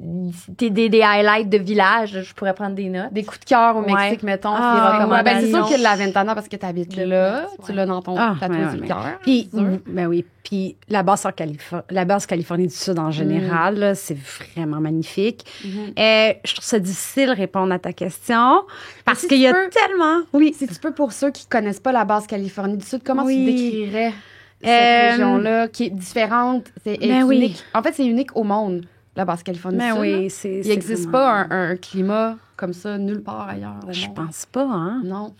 highlights de villages? Je pourrais prendre des notes. Des coups de cœur au Ouais. Mexique, mettons. Ah, c'est ben, c'est sûr recommandations. qu'il y a de la Ventana parce que t'habites là. Tu l'as dans ton tatouage ouais, sur le ouais. cœur. Puis, c'est sûr. ben oui, puis la base Californie du Sud en général, là, c'est vraiment magnifique. Je trouve ça difficile de répondre à ta question parce si qu'il y a tu peux- tellement... Oui, Si tu peux, pour ceux qui connaissent pas la base Californie du Sud, comment Oui. tu décrirais cette Euh, région-là qui est différente? C'est ben oui. unique. En fait, c'est unique au monde, la base Californie du ben Sud. oui, là. c'est... Il n'existe pas un climat comme ça nulle part ailleurs au Je monde. pense pas, hein? Non.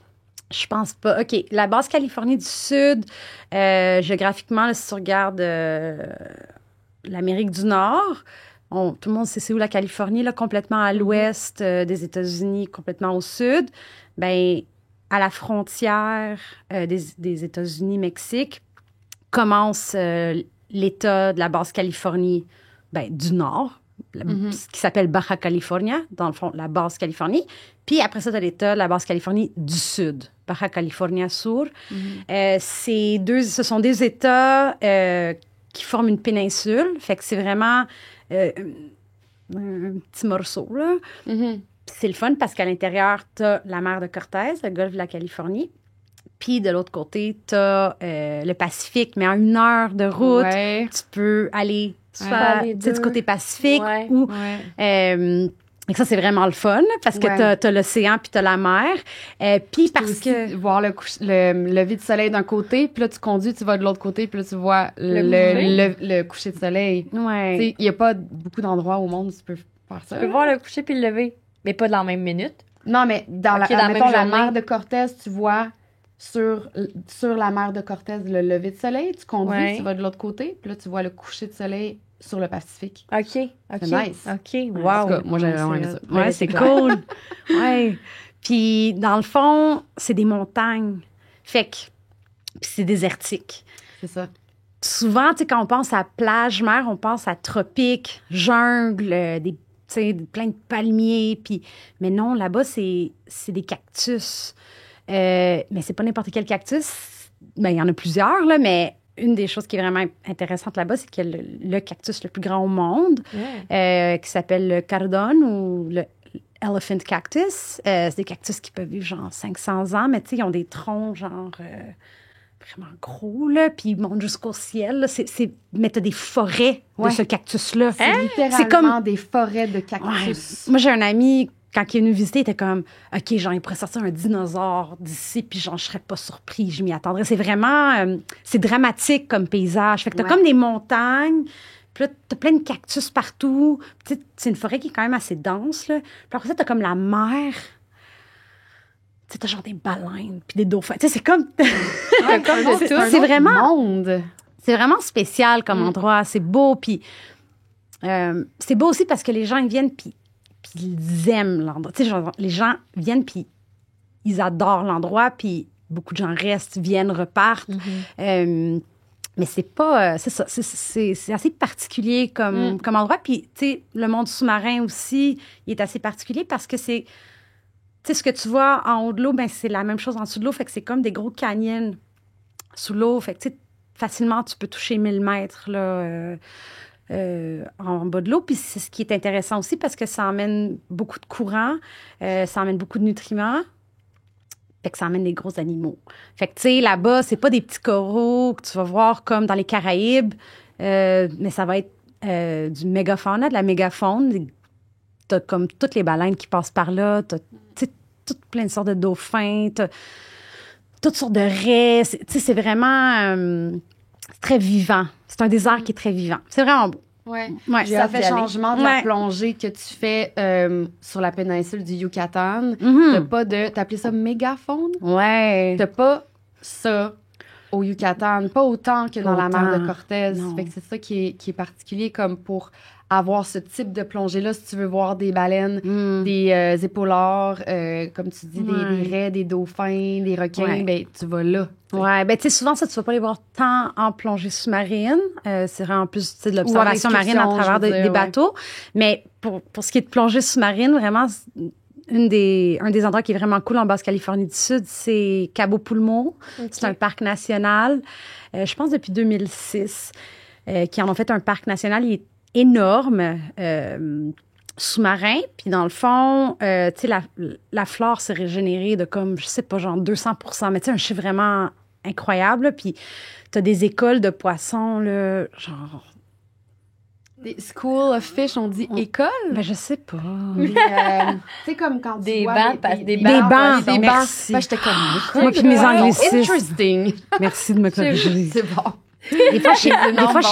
Je pense pas. OK, la base Californie du Sud, géographiquement, là, si tu regardes l'Amérique du Nord, tout le monde sait c'est où la Californie, là, complètement à l'ouest des États-Unis, complètement au sud. Ben, à la frontière des États-Unis-Mexique, commence l'État de la base Californie du Nord, ce qui s'appelle Baja California, dans le fond, la base Californie. Puis après ça, tu as l'État de la base Californie du Sud, Baja California Sur. Ce sont des États qui forment une péninsule. Fait que c'est vraiment un petit morceau, là. C'est le fun parce qu'à l'intérieur, tu as la mer de Cortez, le golfe de la Californie. Puis de l'autre côté, tu as le Pacifique, mais à 1 heure de route, Ouais. tu peux aller soit Faire les tu sais, du deux. côté Pacifique Ouais. ou... Ouais. et ça, c'est vraiment le fun parce que Ouais. tu as l'océan puis tu as la mer. Puis parce Aussi, que... voir le lever du soleil d'un côté, puis là, tu conduis, tu vas de l'autre côté, puis là, tu vois le coucher de soleil. Ouais. Tu sais, il n'y a pas beaucoup d'endroits au monde où tu peux faire ça. Tu peux voir le coucher puis le lever, mais pas dans la même minute. Non, mais dans Ok, dans la admettons, même la journée. mer de Cortez, tu vois sur la mer de Cortez le lever de soleil, tu conduis, Ouais. tu vas de l'autre côté, puis là, tu vois le coucher de soleil sur le Pacifique. OK. C'est nice. OK, wow. En tout cas, moi, j'avais vraiment aimé ça. Ouais, c'est cool. Ouais. Puis, dans le fond, c'est des montagnes. Fait que... Puis c'est désertique. C'est ça. Souvent, tu sais, quand on pense à plage, mer, on pense à tropique, jungle, tu sais, plein de palmiers. Puis... Mais non, là-bas, c'est des cactus. Mais c'est pas n'importe quel cactus. Ben, il y en a plusieurs, là, mais une des choses qui est vraiment intéressante là-bas, c'est qu'il y a le cactus le plus grand au monde, qui s'appelle le cardone ou le elephant cactus. C'est des cactus qui peuvent vivre genre 500 ans, mais tu sais, ils ont des troncs genre vraiment gros, là, puis ils montent jusqu'au ciel. Là. Mais t'as des forêts de ce cactus-là. C'est littéralement comme des forêts de cactus. Ouais. Moi, j'ai un ami... Quand il est venu visiter, il était comme, OK, genre, il pourrait sortir un dinosaure d'ici, puis genre, je serais pas surpris, je m'y attendrais. C'est vraiment, c'est dramatique comme paysage. Fait que t'as comme des montagnes, puis là, t'as plein de cactus partout. Puis c'est une forêt qui est quand même assez dense, là. Puis après ça, t'as comme la mer. Tu sais, t'as genre des baleines, puis des dauphins. Tu sais, c'est comme... c'est vraiment... monde. C'est vraiment spécial comme endroit. C'est beau, puis... c'est beau aussi parce que les gens, ils viennent, puis ils aiment l'endroit. Tu sais, genre, les gens viennent, puis ils adorent l'endroit, puis beaucoup de gens restent, viennent, repartent. Mais c'est pas... c'est ça, c'est assez particulier comme endroit. Puis, tu sais, le monde sous-marin aussi, il est assez particulier parce que c'est... Tu sais, ce que tu vois en haut de l'eau, ben c'est la même chose en dessous de l'eau. Fait que c'est comme des gros canyons sous l'eau. Fait que, tu sais, facilement, tu peux toucher 1000 mètres, là... en bas de l'eau. Puis c'est ce qui est intéressant aussi parce que ça emmène beaucoup de courant, ça emmène beaucoup de nutriments. Fait que ça emmène des gros animaux. Fait que, tu sais, là-bas, c'est pas des petits coraux que tu vas voir comme dans les Caraïbes, mais ça va être du mégafaune, de la mégafaune. T'as comme toutes les baleines qui passent par là, t'as, tu sais, toutes plein de sortes de dauphins, t'as toutes sortes de raies. Tu sais, c'est vraiment... c'est très vivant. C'est un désert qui est très vivant. C'est vraiment beau. Ouais. Ça fait changement de la plongée que tu fais sur la péninsule du Yucatan. T'as pas de... T'as appelé ça mégafaune? Ouais. T'as pas ça au Yucatan. Pas autant que dans la mer de Cortez. Non. Fait que c'est ça qui est particulier comme pour avoir ce type de plongée-là. Si tu veux voir des baleines, des épaulards, comme tu dis, des raies, des dauphins, des requins, ben tu vas là. Ouais, ben tu sais, souvent, ça, tu vas pas les voir tant en plongée sous-marine. C'est vraiment plus de l'observation marine à travers des bateaux. Mais pour ce qui est de plongée sous-marine, vraiment, un des endroits qui est vraiment cool en Basse-Californie du Sud, c'est Cabo Pulmo. Okay. C'est un parc national, je pense depuis 2006, qui en ont fait un parc national. Il est énorme, sous-marin. Puis dans le fond, tu sais, la flore s'est régénérée de comme, je sais pas, genre 200%. Mais tu sais, un chiffre vraiment incroyable. Là. Puis t'as des écoles de poissons, là, genre... Des school of fish, on dit école? Ben, je sais pas. Tu sais, comme quand tu des vois... bancs, des bancs. Merci. Ben, j'étais comme... Moi puis mes anglicismes. Interesting. Merci de me corriger. C'est bon. Des fois, je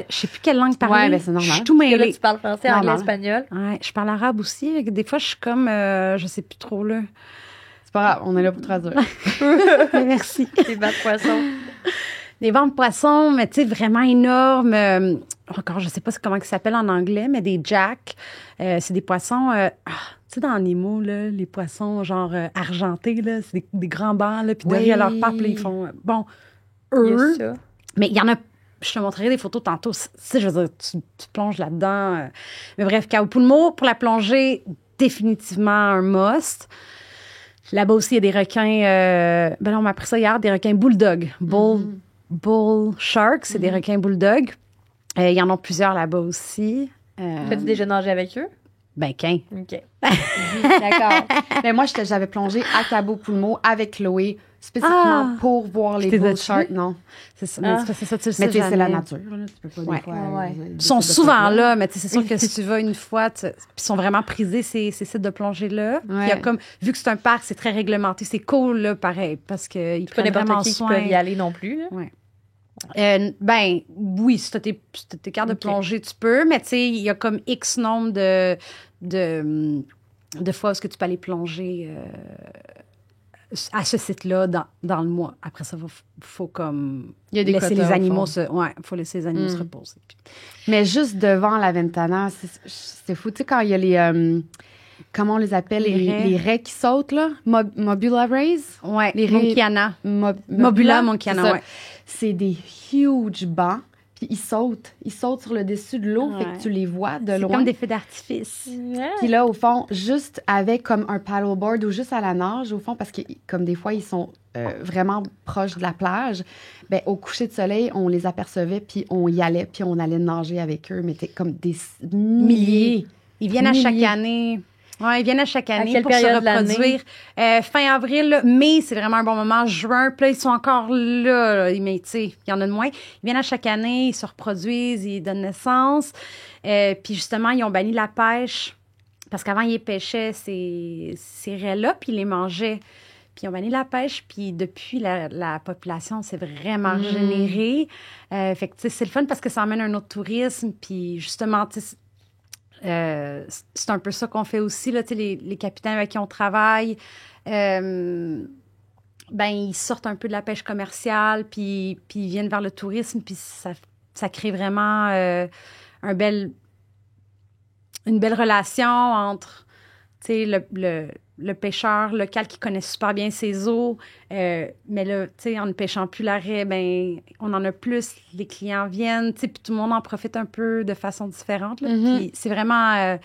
sais plus quelle langue parler. Ouais, ben c'est normal. Je suis tout mêlée. Là, tu parles français, anglais, espagnol. Ouais, je parle arabe aussi. Des fois, je suis comme, je sais plus trop, là. C'est pas grave, on est là pour traduire. Merci. Des bancs de poissons. Des bancs de poissons, mais tu sais, vraiment énormes. Encore, je sais pas comment ça s'appelle en anglais, mais des jacks. C'est des poissons... tu sais, dans Nemo, là, les poissons, genre argentés, là, c'est des grands bancs, là, puis derrière leur pape, là, ils font... bon, eux... Mais il y en a... Je te montrerai des photos tantôt. Tu sais, je veux dire, tu plonges là-dedans. Mais bref, Cabo Pulmo, pour la plongée, définitivement un must. Là-bas aussi, il y a des requins... ben là, on m'a appris ça hier, des requins bulldog. Bull sharks, c'est des requins bulldog. Il y en a plusieurs là-bas aussi. As-tu déjà nagé avec eux? Ben, qu'un. OK. D'accord. Mais moi, j'avais plongé à Cabo Pulmo avec Chloé, spécifiquement pour voir les bull sharks. Non. C'est ça. C'est ça, tu le sais. Mais c'est la nature. Là. Tu peux pas des fois, ils sont souvent là, mais c'est sûr que si tu vas une fois, ils sont vraiment prisés, ces sites de plongée-là. Puis il y a comme, vu que c'est un parc, c'est très réglementé. C'est cool, là, pareil, parce qu'ils prennent vraiment soin. Qui peut y aller non plus, là. Ouais. Ben, oui, si t'as tes cartes de plongée, tu peux, mais tu sais, il y a comme X nombre de fois où est-ce que tu peux aller plonger à ce site-là dans le mois. Après ça, faut comme laisser les animaux faut laisser les animaux se reposer. Mais juste devant la Ventana, c'est fou. Tu sais, quand il y a les... comment on les appelle? Les raies qui sautent, là? Mobula Rays? Ouais, les Monckiana. Mobula Monckiana, ouais. C'est des huge bancs. Puis ils sautent sur le dessus de l'eau, fait que tu les vois de C'est loin. comme des feux d'artifice. Puis là, au fond, juste avec comme un paddleboard ou juste à la nage, au fond, parce que comme des fois, ils sont vraiment proches de la plage, ben au coucher de soleil, on les apercevait, puis on y allait, puis on allait nager avec eux, mais c'était comme des milliers. Ils viennent à chaque année. Ouais, ils viennent à chaque année quelle pour se période de l'année? reproduire. Fin avril, là, mai, c'est vraiment un bon moment. Juin, puis là, ils sont encore là. Mais tu sais, il y en a de moins. Ils viennent à chaque année, ils se reproduisent, ils donnent naissance. Puis justement, ils ont banni la pêche parce qu'avant, ils pêchaient ces raies-là, puis ils les mangeaient. Puis ils ont banni la pêche, puis depuis, la population s'est vraiment régénérée. Fait que, tu sais, c'est le fun parce que ça emmène un autre tourisme, puis justement, tu sais, c'est un peu ça qu'on fait aussi, là, tu sais, les capitaines avec qui on travaille, ben, ils sortent un peu de la pêche commerciale, puis ils viennent vers le tourisme, puis ça crée vraiment une belle relation entre, tu sais, le pêcheur local qui connaît super bien ses eaux, mais là, tu sais, en ne pêchant plus la raie, ben, on en a plus, les clients viennent, tu sais, puis tout le monde en profite un peu de façon différente, là, puis c'est vraiment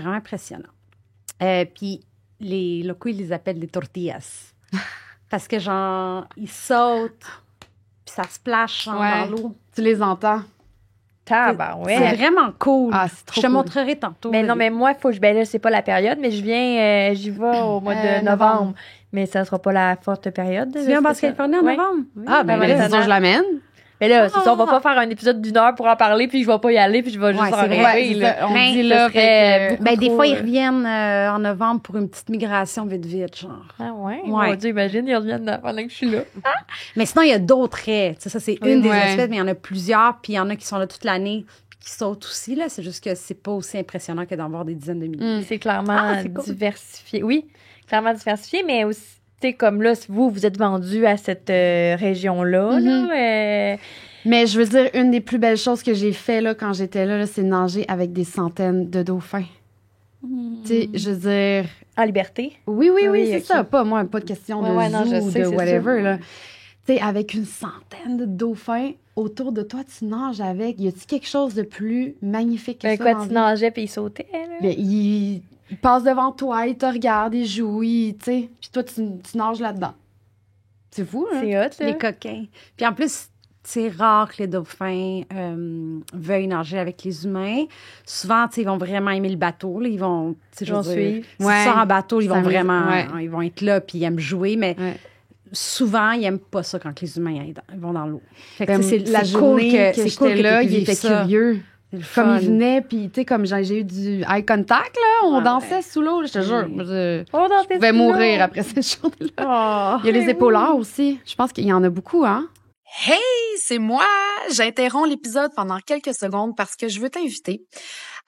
impressionnant. Puis les locaux, ils les appellent les tortillas, parce que genre, ils sautent, puis ça splash dans l'eau. Tu les entends. C'est vraiment cool. Ah, c'est trop Je te cool. montrerai tantôt. Mais non, mais moi, il faut que ben là, c'est pas la période, mais j'y vais au mois de novembre. Mais ça sera pas la forte période. Tu viens en Basse-Californie en novembre? Ah, ben Ben là, là, c'est sûr, je l'amène. Mais là, c'est ça, on va pas faire un épisode d'1 heure pour en parler, puis je vais pas y aller, puis je vais juste en c'est vrai. rêver, là. On Mais dit ça là, serait fait que- Ben, des trop, fois, ils reviennent en novembre pour une petite migration vite, genre. Ah ouais? Ouais. Mon Dieu, imagine, ils reviennent pendant que je suis là. Mais sinon, il y a d'autres raies. Tu sais, ça, c'est une des Ouais. espèces, mais il y en a plusieurs, puis il y en a qui sont là toute l'année, puis qui sautent aussi, là. C'est juste que c'est pas aussi impressionnant que d'en voir des dizaines de milliers. C'est clairement Ah, c'est cool. diversifié. Oui, clairement diversifié, mais aussi, tu sais, comme là, vous êtes vendu à cette région-là, là, Mais je veux dire, une des plus belles choses que j'ai fait là, quand j'étais là, c'est nager avec des centaines de dauphins. Tu sais, je veux dire... en liberté. Oui, Oui, c'est ok. ça. Pas moi, pas de question de Ouais, non, zoo je ou sais, de c'est whatever, sûr. là. Tu sais, avec une centaine de dauphins autour de toi, tu nages avec. Y a-t-il quelque chose de plus magnifique que Ben, ça? quoi, dans tu la vie? nageais puis ils sautaient, là? Ben, ils passent devant toi, ils te regardent, ils jouent, tu sais. Puis toi, tu nages là-dedans. C'est fou, hein? C'est hot, là. Les coquins. Puis en plus, c'est rare que les dauphins veuillent nager avec les humains. Souvent, tu sais, ils vont vraiment aimer le bateau. Là. Ils vont, tu sais, je veux Ils vont dire, suivre. si Ouais. tu sors en bateau, ils vont S'amuser. vraiment, Ouais. ils vont être là, puis ils aiment jouer, mais Ouais. souvent, ils n'aiment pas ça quand les humains ils vont dans l'eau. Fait que, Comme tu sais, la c'est journée cool que c'est j'étais cool que là, t'aies il pu était vivre ça. curieux. C'est le Comme fun. il venait, puis tu sais, comme j'ai eu du eye contact, là, on Ah, dansait ouais. sous l'eau, je te jure. Oui. Moi, je Oh, dans tes pouvais stylos. mourir après cette journée-là. Oh. Il y a les épaulards aussi. Je pense qu'il y en a beaucoup, hein? Hey, c'est moi! J'interromps l'épisode pendant quelques secondes parce que je veux t'inviter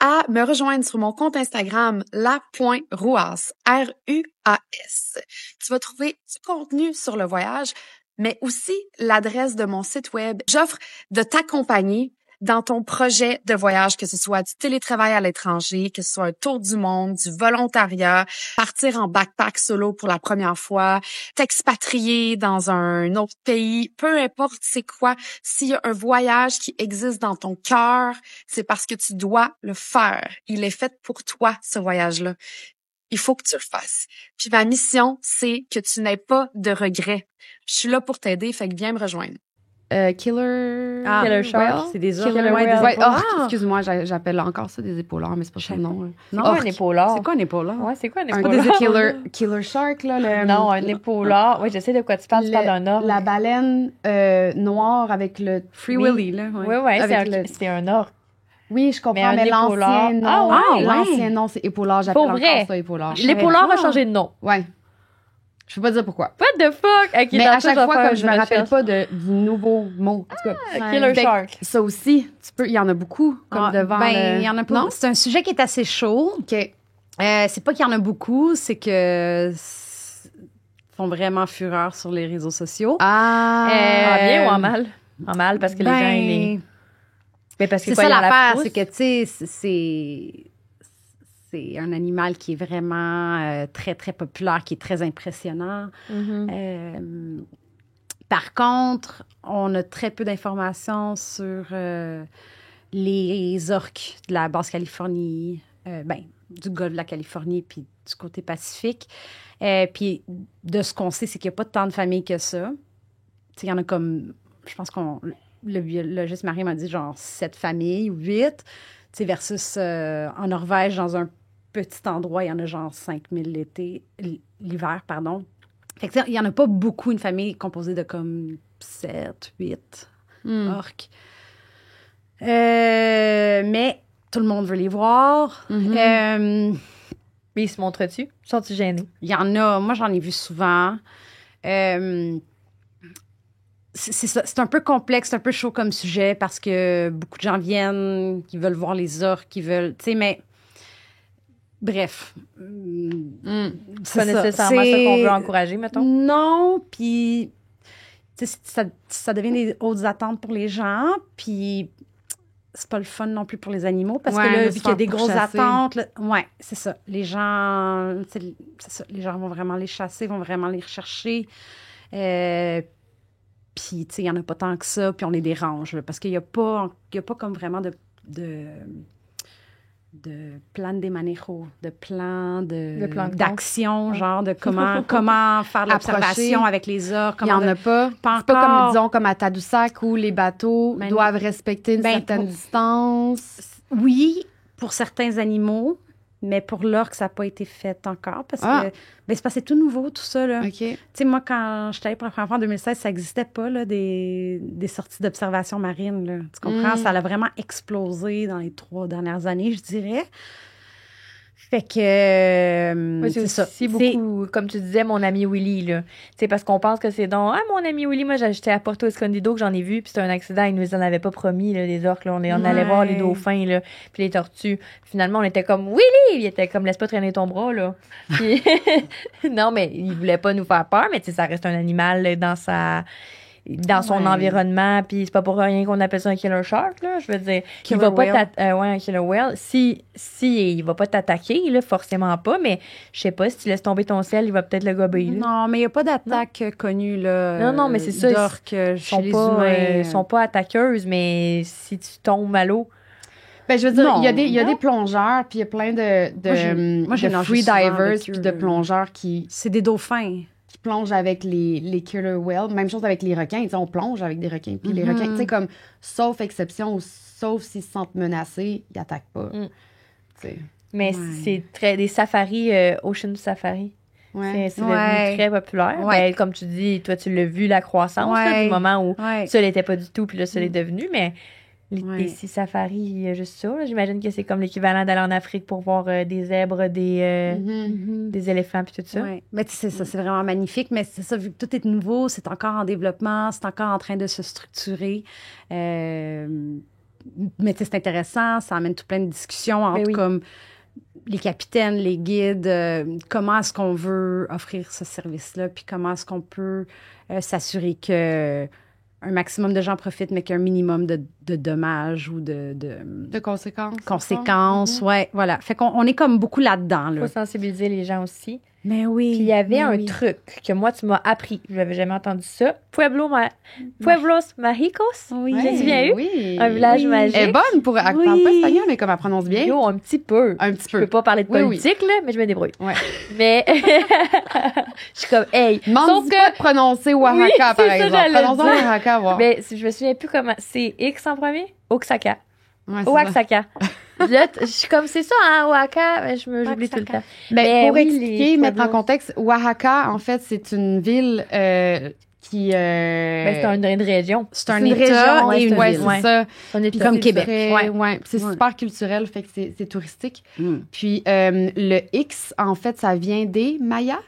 à me rejoindre sur mon compte Instagram la.ruas, R-U-A-S. Tu vas trouver du contenu sur le voyage, mais aussi l'adresse de mon site web. J'offre de t'accompagner dans ton projet de voyage, que ce soit du télétravail à l'étranger, que ce soit un tour du monde, du volontariat, partir en backpack solo pour la première fois, t'expatrier dans un autre pays, peu importe c'est quoi, s'il y a un voyage qui existe dans ton cœur, c'est parce que tu dois le faire. Il est fait pour toi, ce voyage-là. Il faut que tu le fasses. Puis ma mission, c'est que tu n'aies pas de regrets. Je suis là pour t'aider, fait que viens me rejoindre. Killer... Ah, Killer Shark. ouais, c'est des Killer orques. whale. des Ouais, épaulards. excuse-moi, j'appelle encore ça des épaulards, mais c'est pas ça le nom. là. C'est quoi un Orque. épaulard? C'est quoi un épaulard? Ouais, c'est quoi un Un épaulard? killer shark, là. Non, un épaulard. Oui, je sais de quoi tu parles. Tu parles d'un orque. La baleine noire avec le... Free Oui. Willy, là. Oui, oui, Avec c'est un orque. Oui, je comprends, Mais un mais l'ancien épaulard. nom... Ah ouais? L'ancien nom, c'est épaulard. J'appelle Pour vrai? encore ça épaulard. L'épaulard a pas. changé de nom. Ouais. Je peux pas dire pourquoi. What the fuck? Ok, Mais dans à ça, chaque vais fois, faire comme je me une rappelle recherche. pas du nouveau mot. En tout cas, Killer Fait que Shark. ça aussi, il y en a beaucoup, comme Ah, devant ben, le... il y en a pas. Non? C'est un sujet qui est assez chaud. OK. C'est pas qu'il y en a beaucoup, c'est que font vraiment fureur sur les réseaux sociaux. Ah! En bien ou en mal? En mal, parce que les gens, ils... Mais parce que c'est quoi, ça il y en a l'affaire, pousse? c'est que, tu sais, c'est un animal qui est vraiment très, très populaire, qui est très impressionnant. Mhm. Par contre, on a très peu d'informations sur les orques de la Basse-Californie, du golfe de la Californie, puis du côté Pacifique. Puis de ce qu'on sait, c'est qu'il n'y a pas tant de familles que ça. Il y en a comme, je pense le biologiste Marie m'a dit genre 7 familles ou 8, versus en Norvège, dans un petit endroit, il y en a genre 5000 l'hiver, pardon. Fait que, il n'y en a pas beaucoup, une famille composée de comme 7, 8 orques. Mais tout le monde veut les voir. Mais ils se montrent-tu? Sont-ils gênés? Il y en a. Moi, j'en ai vu souvent. C'est un peu complexe, c'est un peu chaud comme sujet parce que beaucoup de gens viennent, qui veulent voir les orques, qui veulent... Tu sais, mais... Bref. C'est pas nécessairement ça qu'on veut encourager, mettons? Non, puis... Ça devient des hautes attentes pour les gens, puis c'est pas le fun non plus pour les animaux, parce que là, vu qu'il y a des grosses attentes... c'est ça. Les gens... C'est ça. Les gens vont vraiment les chasser, vont vraiment les rechercher. Puis, tu sais, il n'y en a pas tant que ça, puis on les dérange, là, parce qu'il n'y a pas comme vraiment de plan de manejo, de plan d'action, genre de comment faire l'observation avec les orques. Il n'y en a pas. C'est pas comme, disons, comme à Tadoussac où les bateaux doivent respecter une certaine distance. Oui, pour certains animaux, mais pour l'orque, ça n'a pas été fait encore parce que c'est parce que c'est tout nouveau, tout ça. Là. OK. Tu sais, moi, quand j'étais allée pour la première fois en 2016, ça n'existait pas, là, des sorties d'observation marine. Là. Tu comprends? Ça a vraiment explosé dans les 3 dernières années, je dirais. Fait que... c'est ça. C'est beaucoup, comme tu disais, mon ami Willy, là. C'est parce qu'on pense que c'est donc... Ah, mon ami Willy, moi, j'étais à Porto Escondido, que j'en ai vu, puis c'était un accident, ils nous en avaient pas promis, là, des orques, là. On allait voir les dauphins, là, puis les tortues. Finalement, on était comme, Willy! Il était comme, laisse pas traîner ton bras, là. Puis... non, mais il voulait pas nous faire peur, mais tu sais, ça reste un animal là, dans son environnement, puis c'est pas pour rien qu'on appelle ça un killer shark, là, je veux dire. Il va pas un killer whale. Si il va pas t'attaquer, là, forcément pas, mais je sais pas, si tu laisses tomber ton sel, il va peut-être le gober, là. Non, mais il y a pas d'attaque connue, là. Non, mais c'est ça. D'orques chez les humains. Ils sont pas attaqueuses, mais si tu tombes à l'eau... Ben, je veux dire, il y a des plongeurs, puis il y a plein de free divers, puis de plongeurs qui... C'est des dauphins. Qui plongent avec les killer whales. Même chose avec les requins. Tu sais, on plonge avec des requins. Puis les requins, tu sais, comme, sauf exception, sauf s'ils se sentent menacés, ils n'attaquent pas. Tu sais. Mais c'est des safaris, Ocean Safari. Ouais. C'est devenu très populaire. Ouais. Ben, comme tu dis, toi, tu l'as vu, la croissance là, du moment où ça l'était pas du tout, puis là, ça l'est devenu. Mais les 6 safaris, il y a juste ça. Là. J'imagine que c'est comme l'équivalent d'aller en Afrique pour voir des zèbres, des éléphants, puis tout ça. Oui, mais c'est ça, c'est vraiment magnifique. Mais c'est ça, vu que tout est nouveau, c'est encore en développement, c'est encore en train de se structurer. Mais c'est intéressant, ça amène tout plein de discussions entre comme les capitaines, les guides, comment est-ce qu'on veut offrir ce service-là, puis comment est-ce qu'on peut s'assurer que un maximum de gens profitent, mais qu'un minimum de dommages ou de conséquences. Voilà. Fait qu'on est comme beaucoup là-dedans. Il faut sensibiliser les gens aussi. Mais oui. Puis il y avait un truc que moi, tu m'as appris. Je n'avais jamais entendu ça. Pueblos Mágicos. Oui. J'ai bien eu. Oui. Un village magique. Elle est bonne pour... Elle parle pas espagnol, mais comme elle prononce bien. Yo, un petit peu. Je peux pas parler de politique, là, mais je me débrouille. Ouais. Mais je suis comme, hey. Demande pas de prononcer Oaxaca, par exemple. Prononçons Oaxaca, voir. Mais je me souviens plus comment... C'est X en premier? Oaxaca. Ouais, Oaxaca. Là, je suis comme, c'est ça, hein, Oaxaca, j'oublie tout le temps. Mais pour expliquer, mettre en contexte, Oaxaca, en fait, c'est une ville qui... c'est une région. C'est un État et une ville. C'est ça. C'est un État. Comme Québec. C'est super culturel, fait que c'est touristique. Puis le X, en fait, ça vient des Mayas.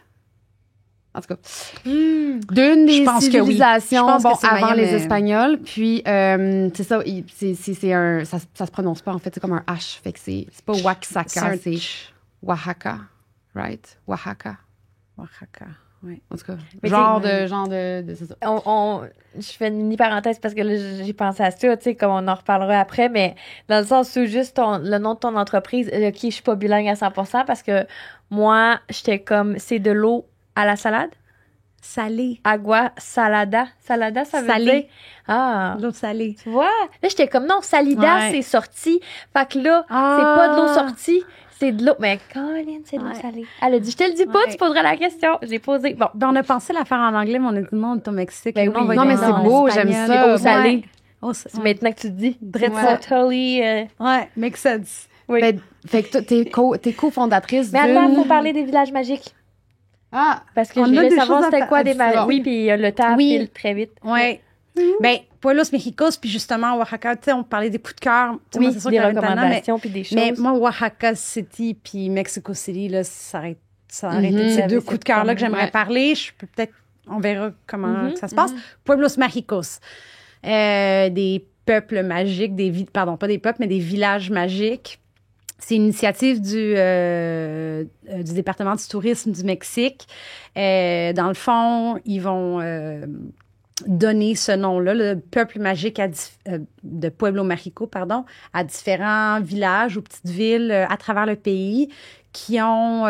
En tout cas, d'une des civilisations avant les Espagnols. Puis, c'est ça, ça se prononce pas, en fait, c'est comme un H. Fait que c'est pas Oaxaca, c'est Oaxaca, right? Oaxaca, oui. En tout cas, mais genre de c'est ça. Je fais une mini-parenthèse parce que là, j'ai pensé à ça, tu sais, comme on en reparlera après, mais dans le sens où juste le nom de ton entreprise, OK, je suis pas bilingue à 100% parce que moi, j'étais comme, c'est de l'eau à la salade? Salé. Agua salada. Salada, ça veut Salé. dire... Ah, L'eau salée. tu vois? Là, j'étais comme, non, salida, Ouais. c'est sorti. Fait que là, Ah. c'est pas de l'eau sortie, c'est de l'eau... Mais Colin, c'est de l'eau Ouais. salée. Elle a dit, je te le dis pas, Ouais. tu poseras la question. J'ai posé. Bon. Ben, on a pensé la faire en anglais, mais on a dit non, on est au Mexique. Ben Non, on oui. va Non, y mais aller c'est en beau, espagnol. j'aime ça. Eau salée. Ouais. Oh, c'est- C'est maintenant que tu te dis. Drette Ouais. ça. Totally... Ouais, makes sense. oui. Ben, fait que t'es cofondatrice Mais attends, il faut d'une... parler des villages magiques. Ah, Parce que On je a voulais des savoir choses à c'était quoi des dire. Oui, puis le temps Oui. file très vite. Ouais. Ben, Pueblos Méxicos, puis justement, Oaxaca, tu sais, on parlait des coups de cœur. Tu sais, moi, Oui, c'est sûr des que Montana, recommandations puis des choses. mais moi, Oaxaca City puis Mexico City, là, ça aurait été Mhm. ces deux J'avais coups de cette cœur-là que commande, j'aimerais ouais. parler. Je peux peut-être, on verra comment Mhm, ça se passe. Pueblos Mágicos. Des peuples magiques, pardon, pas des peuples, mais des villages magiques. C'est une initiative du département du tourisme du Mexique. Dans le fond, ils vont donner ce nom-là, le peuple magique de Pueblo Mágico, pardon, à différents villages ou petites villes à travers le pays qui ont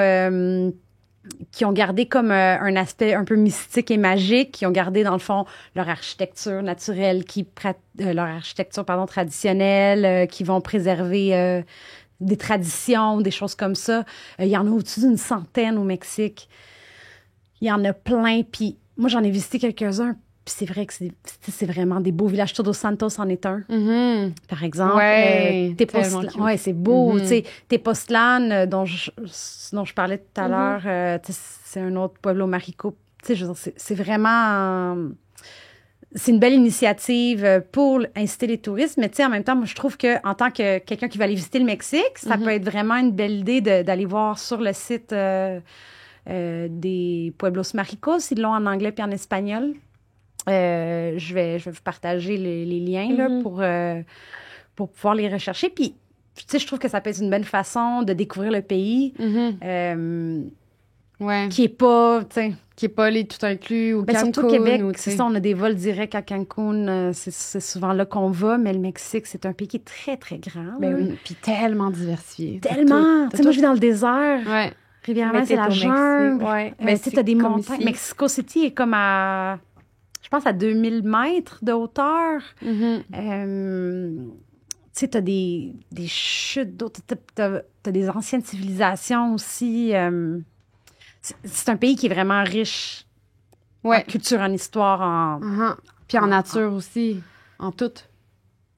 gardé comme un aspect un peu mystique et magique, qui ont gardé, dans le fond, leur architecture naturelle, leur architecture, traditionnelle, qui vont préserver des traditions, des choses comme ça. Il y en a au-dessus d'une centaine au Mexique. Il y en a plein. Puis moi, j'en ai visité quelques-uns. Puis c'est vrai que c'est vraiment des beaux villages. Todos Santos en est un, par exemple. Ouais, Tepoztlán, tellement cute. ouais, c'est beau. Mhm. Tu sais, Tepoztlán, dont je parlais tout à l'heure, tu sais, c'est un autre Pueblo Mágico. Tu sais, je veux dire, c'est vraiment... c'est une belle initiative pour inciter les touristes, mais tu sais, en même temps, moi, je trouve qu'en tant que quelqu'un qui va aller visiter le Mexique, ça peut être vraiment une belle idée d'aller voir sur le site des Pueblos Mágicos. Ils l'ont en anglais puis en espagnol. Je vais vous partager les liens là, pour pouvoir les rechercher. Puis, tu sais, je trouve que ça peut être une bonne façon de découvrir le pays Ouais. qui est pas, tu sais... Qui est pas les tout inclus ou Ben, Cancun. surtout au Québec, ou, tu sais. c'est ça, on a des vols directs à Cancun. C'est souvent là qu'on va, mais le Mexique, c'est un pays qui est très, très grand. Ben là. oui, puis tellement diversifié. Tellement. Tu sais, moi, je vis dans le désert. Ouais. Rivière-Mère, Mais c'est t'es la au Mexique, jungle. ouais. Mais Mais tu sais, c'est t'as des comme montagnes. ici. Mexico City est comme à, je pense, à 2000 mètres de hauteur. Mhm. Tu sais, t'as des chutes d'eau, t'as des anciennes civilisations aussi. C'est un pays qui est vraiment riche en Ouais. culture, en histoire, en... Mhm. Puis en nature aussi, en tout. Tu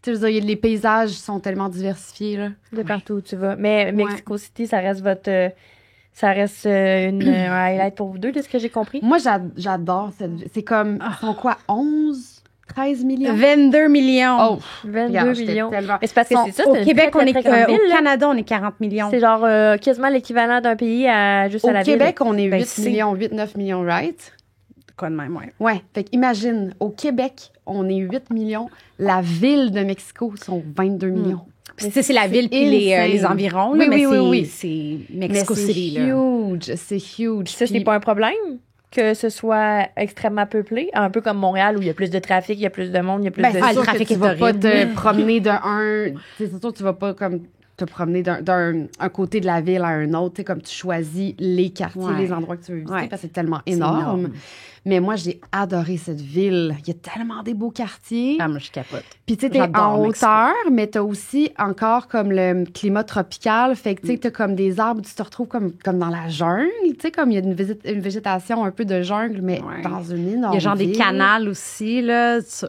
sais, je veux dire, les paysages sont tellement diversifiés, là. De partout où tu vas. Mais Mexico City, ça reste un highlight pour vous deux, de ce que j'ai compris. Moi, j'adore cette... C'est comme... Ils sont quoi, 11, 13 millions? 22 millions. Oh, 22 regarde, j'étais millions. tellement- Mais c'est parce que c'est ça, Au c'est une Québec, très, très, très grande ville, au là. Canada, on est 40 millions. C'est genre quasiment l'équivalent d'un pays juste à Au la Québec, on est 8 Ben, c'est- millions, 8-9 millions, right? Quoi de même, ouais. Ouais. Fait qu'imagine, au Québec, on est 8 millions. La ville de Mexico sont 22 millions. Puis, tu sais, c'est la ville puis les insane. environs. Oui, là, mais oui. c'est Mais Mexico c'est City. Là. huge, c'est huge. Puis ça, c'est Puis- pas un problème que ce soit extrêmement peuplé, un peu comme Montréal où il y a plus de trafic, il y a plus de monde, il y a plus Ben, de... Ah, C'est le sûr que trafic tu est vas pas horrible. te promener c'est sûr que tu vas pas comme te promener d'un côté de la ville à un autre, tu sais, comme tu choisis les quartiers, Ouais. les endroits que tu veux visiter, Ouais. parce que c'est tellement C'est énorme. énorme. Mais moi, j'ai adoré cette ville. Il y a tellement des beaux quartiers. Ah, moi, je capote. Puis tu sais, t'es J'adore en Mexico. hauteur, mais t'as aussi encore comme le climat tropical. Fait que tu sais, t'as comme des arbres, tu te retrouves comme dans la jungle. Tu sais, comme il y a une végétation un peu de jungle, mais Ouais. dans une énorme Il y a genre des ville. canals aussi, là, sur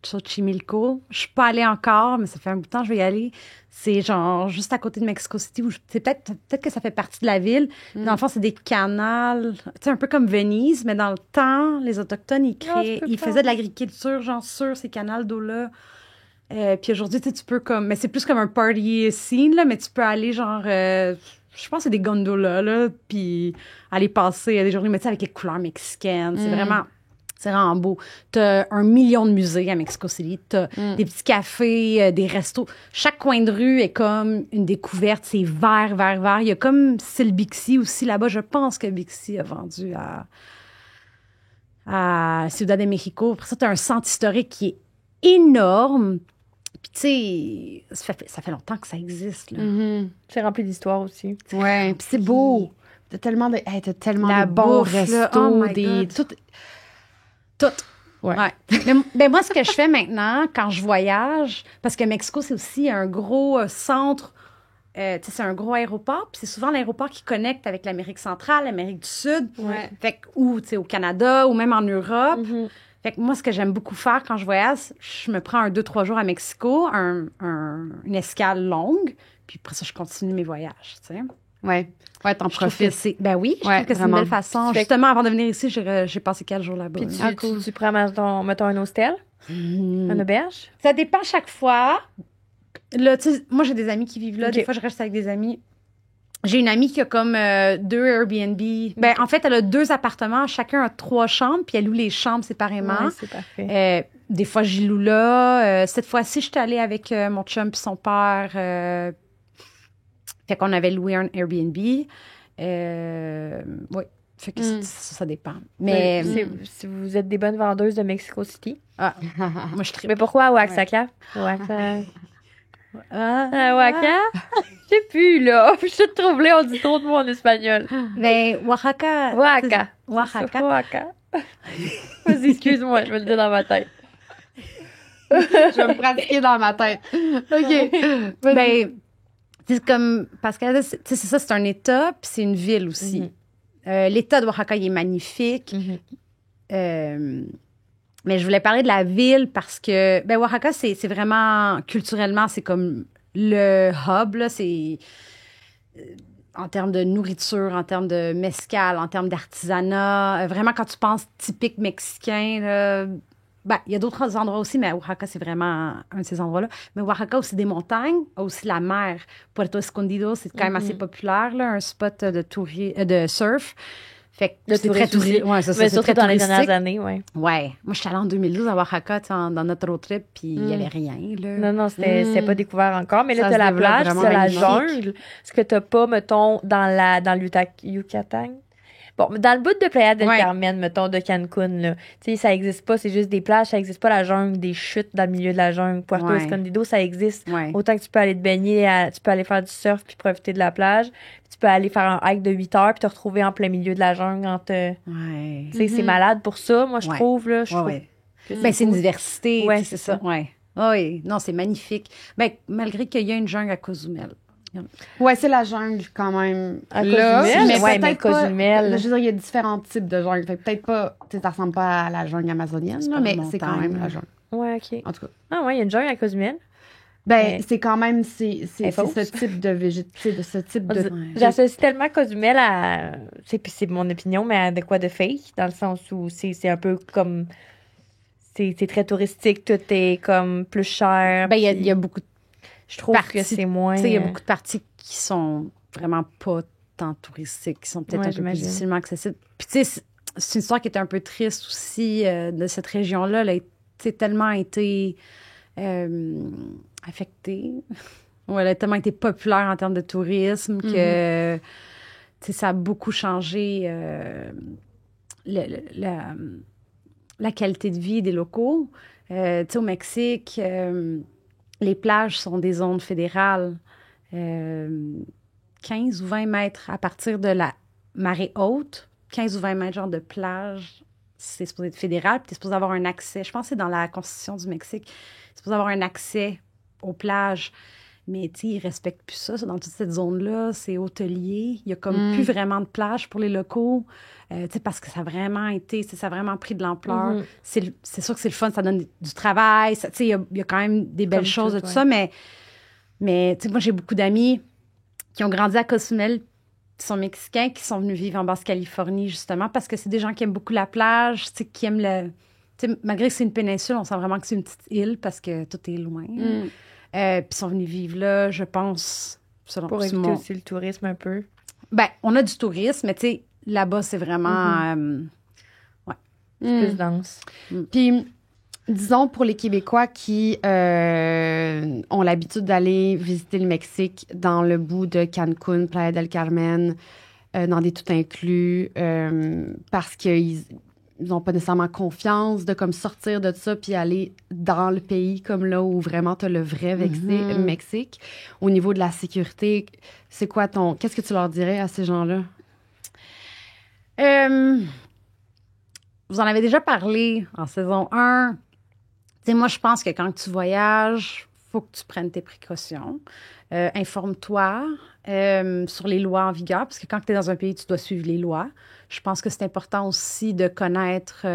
Xochimilco. Je suis pas allée encore, mais ça fait un bout de temps que je vais y aller. C'est genre juste à côté de Mexico City. C'est peut-être que ça fait partie de la ville. Dans le fond, c'est des canals, tu sais, un peu comme Venise, mais dans le temps, les Autochtones, ils faisaient de l'agriculture, genre, sur ces canals d'eau-là. Puis aujourd'hui, tu sais, tu peux comme... Mais c'est plus comme un party scene, là, mais tu peux aller, genre... je pense que c'est des gondolas, là, puis aller passer des journées, mais tu sais, avec les couleurs mexicaines. C'est vraiment beau. T'as 1 million de musées à Mexico City. T'as des petits cafés, des restos. Chaque coin de rue est comme une découverte. C'est vert, vert, vert. Il y a comme style Bixi aussi là-bas. Je pense que Bixi a vendu à Ciudad de México. Après ça, t'as un centre historique qui est énorme. Puis tu sais, ça fait longtemps que ça existe, là. Mhm. C'est rempli d'histoire aussi. Ouais, puis c'est beau. T'as tellement La de bons bouffe, là, restos, oh my God. Tout. Ouais. Mais moi, ce que je fais maintenant, quand je voyage, parce que Mexico, c'est aussi un gros centre, c'est un gros aéroport, puis c'est souvent l'aéroport qui connecte avec l'Amérique centrale, l'Amérique du Sud, Ouais. fait que, ou au Canada, ou même en Europe. Mhm. Fait que moi, ce que j'aime beaucoup faire quand je voyage, je me prends 2-3 jours à Mexico, une escale longue, puis après ça, je continue mes voyages, tu sais. Ouais, t'en Je trouve que profites. c'est... Ben oui, je Ouais, trouve que c'est vraiment. une belle façon. Fait que- Justement, avant de venir ici, j'ai passé 4 jours là-bas. Puis là. tu prends, mettons, un hostel, un auberge. Ça dépend chaque fois. Là, tu sais, moi, j'ai des amis qui vivent là. Ok. Des fois, je reste avec des amis. J'ai une amie qui a comme 2 Airbnb. Ben, en fait, elle a 2 appartements. Chacun a 3 chambres, puis elle loue les chambres séparément. Ouais, c'est parfait. Des fois, j'y loue là. Cette fois-ci, j'étais allée avec mon chum puis son père. Fait qu'on avait loué un Airbnb. Oui. Fait que ça dépend. Mais Si vous êtes des bonnes vendeuses de Mexico City. moi, je tripe. Mais pourquoi à Oaxaca? À Oaxaca? Je sais plus, là. Je suis troublée, on dit trop de mots en espagnol. Ben, Oaxaca. Oaxaca. Oaxaca. Oaxaca. Vas-y, excuse-moi, je vais le dire dans ma tête. Je vais me pratiquer dans ma tête. OK. Ben, c'est comme, parce que c'est ça, c'est un État, puis c'est une ville aussi. L'État de Oaxaca, il est magnifique. Mais je voulais parler de la ville parce que, ben, Oaxaca, c'est vraiment, culturellement, c'est comme le hub, là, c'est en termes de nourriture, en termes de mezcal, en termes d'artisanat. Vraiment, quand tu penses typique mexicain, là, ben, il y a d'autres endroits aussi, mais Oaxaca, c'est vraiment un de ces endroits-là. Mais Oaxaca a aussi des montagnes, a aussi la mer. Puerto Escondido, c'est quand même assez populaire, là, un spot de surf. Fait que c'est très touristique. Ouais, ça, Mais c'est surtout très dans les touristique. dernières années, ouais. Ouais. Moi, je suis allée en 2012 à Oaxaca, dans notre road trip, puis il n'y avait rien, là. Non, c'était pas découvert encore. Mais là, Ça t'as se la développe plage, vraiment t'as la magnifique. jungle. Ce que t'as pas, mettons, dans le Yucatan. Bon, dans le bout de Playa del Ouais. Carmen, mettons, de Cancun, là, tu sais, ça existe pas, c'est juste des plages, ça existe pas la jungle, des chutes dans le milieu de la jungle. Puerto Ouais. Escondido, ça existe. Ouais. Autant que tu peux aller te baigner, tu peux aller faire du surf puis profiter de la plage. Puis tu peux aller faire un hike de 8 heures puis te retrouver en plein milieu de la jungle. Ouais. Tu sais, c'est malade pour ça, moi, je Ouais. trouve, là. Je trouve Ouais. que Ben, c'est une cool. diversité. Ouais, tu sais, c'est ça. Ouais. Ah oui. Non, c'est magnifique. Ben, malgré qu'il y a une jungle à Cozumel. Ouais, c'est la jungle quand même. À Là, Cozumel? mais Ouais, peut-être mais pas- Cozumel. là, je veux dire, il y a différents types de jungle. Fait que peut-être pas, tu sais, ça ressemble pas à la jungle amazonienne, C'est là, pas mais la c'est quand montagne, même la là. jungle. Ouais, OK. En tout cas. Ah ouais, il y a une jungle à Cozumel. Ben, Mais- c'est quand même, c'est Elle est fausse. ce type de végétation, de ce type de. J'associe tellement Cozumel à... C'est mon opinion, mais à de quoi de fake, dans le sens où c'est un peu comme... C'est très touristique, tout est comme plus cher. Ben, il puis y a beaucoup de je trouve parties, que c'est moins... Tu sais, il y a beaucoup de parties qui sont vraiment pas tant touristiques, qui sont peut-être Ouais, un peu plus j'imagine. difficilement accessibles. Puis, tu sais, c'est une histoire qui était un peu triste aussi de cette région-là. Elle a tellement été affectée. Ouais, elle a tellement été populaire en termes de tourisme que tu sais, ça a beaucoup changé la qualité de vie des locaux. Tu sais, au Mexique, les plages sont des zones fédérales. 15 ou 20 mètres à partir de la marée haute, 15 ou 20 mètres genre de plage, c'est supposé être fédéral, puis t'es supposé avoir un accès, je pense que c'est dans la Constitution du Mexique, t'es supposé avoir un accès aux plages, mais tu sais, ils respectent plus ça, dans toute cette zone-là, c'est hôtelier, il y a comme plus vraiment de plage pour les locaux, tu sais, parce que ça a vraiment été, ça a vraiment pris de l'ampleur. C'est sûr que c'est le fun, ça donne du travail, tu sais, il y a quand même des belles Comme choses tout, de tout ouais. ça, mais tu sais, moi, j'ai beaucoup d'amis qui ont grandi à Cozumel, qui sont mexicains, qui sont venus vivre en Basse-Californie, justement, parce que c'est des gens qui aiment beaucoup la plage, tu sais, qui aiment le... Tu sais, malgré que c'est une péninsule, on sent vraiment que c'est une petite île parce que tout est loin. Puis ils sont venus vivre là, je pense, selon Pour sur éviter mon- aussi le tourisme un peu. Ben, on a du tourisme, mais tu sais, là-bas, c'est vraiment... Plus dense. Puis, disons pour les Québécois qui ont l'habitude d'aller visiter le Mexique dans le bout de Cancun, Playa del Carmen, dans des tout inclus, parce qu'ils n'ont pas nécessairement confiance de comme sortir de ça puis aller dans le pays comme là où vraiment tu as le vrai Mexique. Au niveau de la sécurité, c'est quoi qu'est-ce que tu leur dirais à ces gens-là? Vous en avez déjà parlé en saison 1. Tu sais, moi, je pense que quand tu voyages, il faut que tu prennes tes précautions. Informe-toi sur les lois en vigueur, parce que quand tu es dans un pays, tu dois suivre les lois. Je pense que c'est important aussi de connaître, tu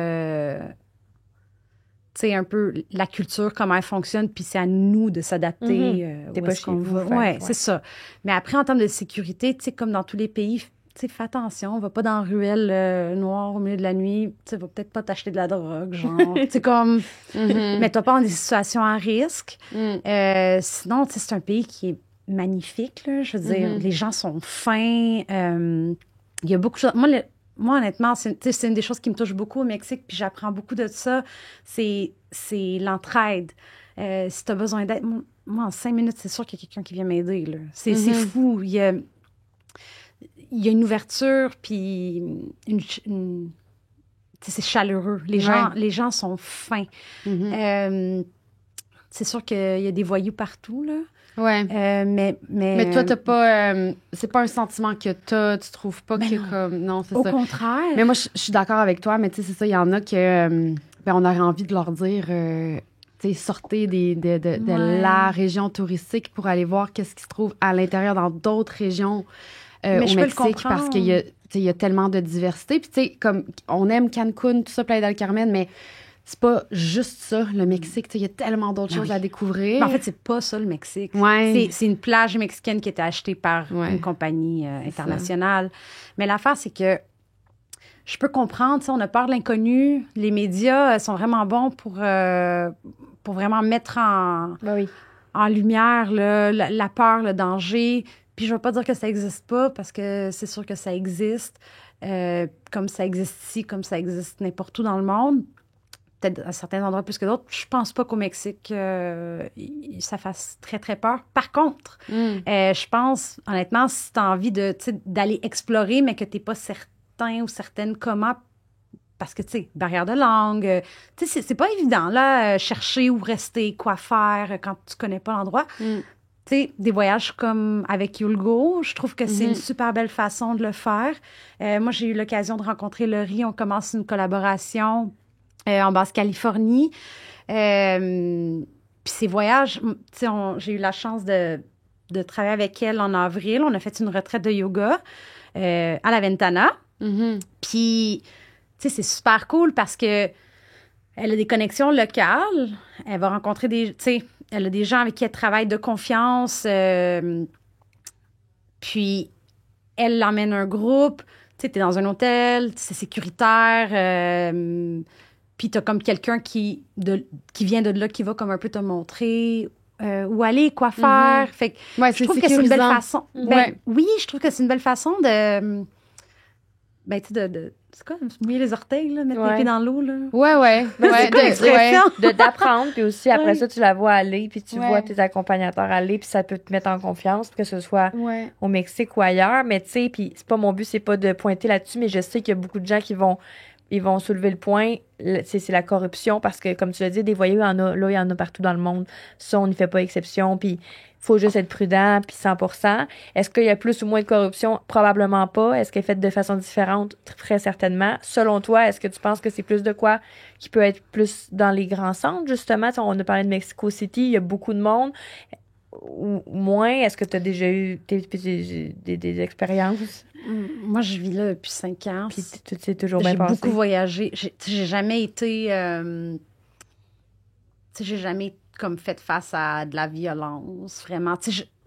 sais, un peu la culture, comment elle fonctionne, puis c'est à nous de s'adapter. T'es où pas est-ce chez qu'on vous, va. Ouais, c'est ça. Mais après, en termes de sécurité, tu sais, comme dans tous les pays, tu sais, fais attention, va pas dans la ruelle noire au milieu de la nuit. Tu sais, va peut-être pas t'acheter de la drogue, genre. Tu sais, comme, mets-toi pas dans des situations à risque. Sinon, tu sais, c'est un pays qui est magnifique, là. Je veux dire, les gens sont fins. Il y a beaucoup de choses. Moi, honnêtement, c'est une des choses qui me touche beaucoup au Mexique, puis j'apprends beaucoup de ça, c'est l'entraide. Si tu as besoin d'aide, moi, en 5 minutes, c'est sûr qu'il y a quelqu'un qui vient m'aider, là. C'est fou. Il y a une ouverture, puis c'est chaleureux. Les gens sont fins. C'est sûr qu'il y a des voyous partout, là. Ouais. Mais toi, t'as pas... c'est pas un sentiment que tu trouves pas que non. comme... Non, c'est ça. Au contraire. Mais moi, je suis d'accord avec toi, mais tu sais, c'est ça, il y en a que... on aurait envie de leur dire... tu sais, sortez de la région touristique pour aller voir qu'est-ce qui se trouve à l'intérieur dans d'autres régions au Mexique, parce qu'il y a tellement de diversité. Puis tu sais, comme on aime Cancun, tout ça, Playa del Carmen, mais c'est pas juste ça, le Mexique. Il y a tellement d'autres choses à découvrir. Mais en fait, c'est pas ça, le Mexique. Ouais. C'est une plage mexicaine qui était achetée par une compagnie internationale. Mais l'affaire, c'est que je peux comprendre, on a peur de l'inconnu. Les médias sont vraiment bons pour vraiment mettre en lumière la peur, le danger. Puis je ne veux pas dire que ça n'existe pas, parce que c'est sûr que ça existe. Comme ça existe ici, comme ça existe n'importe où dans le monde. Peut-être à certains endroits plus que d'autres. Je pense pas qu'au Mexique, ça fasse très, très peur. Par contre, je pense, honnêtement, si tu as envie d'aller explorer, mais que tu n'es pas certain ou certaine comment, parce que, tu sais, barrière de langue, tu sais, c'est pas évident, là, chercher où rester, quoi faire quand tu connais pas l'endroit. Tu sais, des voyages comme avec Yulgo, je trouve que c'est une super belle façon de le faire. Moi, j'ai eu l'occasion de rencontrer Laurie. On commence une collaboration en Basse-Californie. Puis ces voyages, tu sais, j'ai eu la chance de travailler avec elle en avril. On a fait une retraite de yoga à la Ventana. Puis, tu sais, c'est super cool parce que elle a des connexions locales. Elle va rencontrer tu sais, elle a des gens avec qui elle travaille de confiance. Puis, elle l'emmène un groupe. Tu sais, t'es dans un hôtel, c'est sécuritaire. Puis t'as comme quelqu'un qui vient de là, qui va comme un peu te montrer où aller, quoi faire. Fait que je trouve que c'est une belle façon. Oui, je trouve que c'est une belle façon de... Ben, tu sais, c'est quoi, se mouiller les orteils, là, mettre les pieds dans l'eau, là? Ouais. C'est quoi l'expression? D'apprendre, puis aussi, après ça, tu la vois aller, puis tu vois tes accompagnateurs aller, puis ça peut te mettre en confiance, que ce soit au Mexique ou ailleurs. Mais tu sais, puis c'est pas mon but, c'est pas de pointer là-dessus, mais je sais qu'il y a beaucoup de gens qui vont soulever le point, c'est la corruption, parce que, comme tu l'as dit, des voyous, il y en a partout dans le monde. Ça, on n'y fait pas exception, puis il faut juste être prudent, puis 100%. Est-ce qu'il y a plus ou moins de corruption? Probablement pas. Est-ce qu'elle est faite de façon différente? Très certainement. Selon toi, est-ce que tu penses que c'est plus de quoi qui peut être plus dans les grands centres, justement? On a parlé de Mexico City, il y a beaucoup de monde. Ou moins? Est-ce que tu as déjà eu des expériences? Moi, je vis là depuis 5 ans. Puis tu sais toujours bien passé. J'ai beaucoup voyagé. J'ai jamais été... j'ai jamais comme fait face à de la violence, vraiment.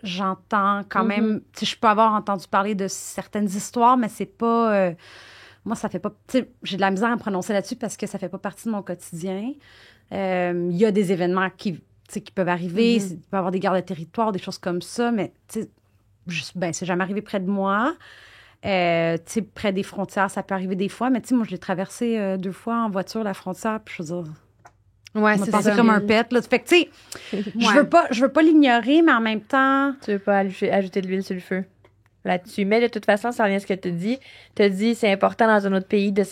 J'entends quand même... Je peux avoir entendu parler de certaines histoires, mais c'est pas... moi, ça fait pas... j'ai de la misère à me prononcer là-dessus parce que ça fait pas partie de mon quotidien. Il y a des événements qui peuvent arriver. Il peut y avoir des gardes de territoire, des choses comme ça, mais c'est jamais arrivé près de moi. Près des frontières, ça peut arriver des fois, mais moi, je l'ai traversé 2 fois en voiture, la frontière, puis je veux dire... Ouais, c'est passé comme un pet, là. Fait que, tu sais, je veux pas l'ignorer, mais en même temps... Tu veux pas ajouter de l'huile sur le feu là-dessus. Mais de toute façon, ça revient à ce que tu dis. Tu as dit, c'est important dans un autre pays de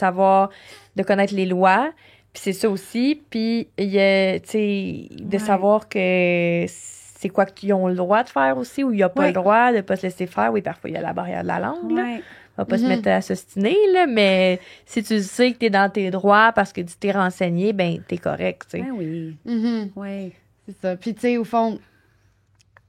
connaître les lois. Puis c'est ça aussi. Puis, il y a, tu sais, de savoir que c'est quoi qu'ils ont le droit de faire aussi, ou il n'y a pas le droit de ne pas se laisser faire. Oui, parfois, il y a la barrière de la langue, là. va pas se mettre à s'ostiner, là, mais si tu sais que t'es dans tes droits parce que tu t'es renseigné, ben, t'es correct, tu sais. Ben oui. Oui. C'est ça. Puis, tu sais, au fond,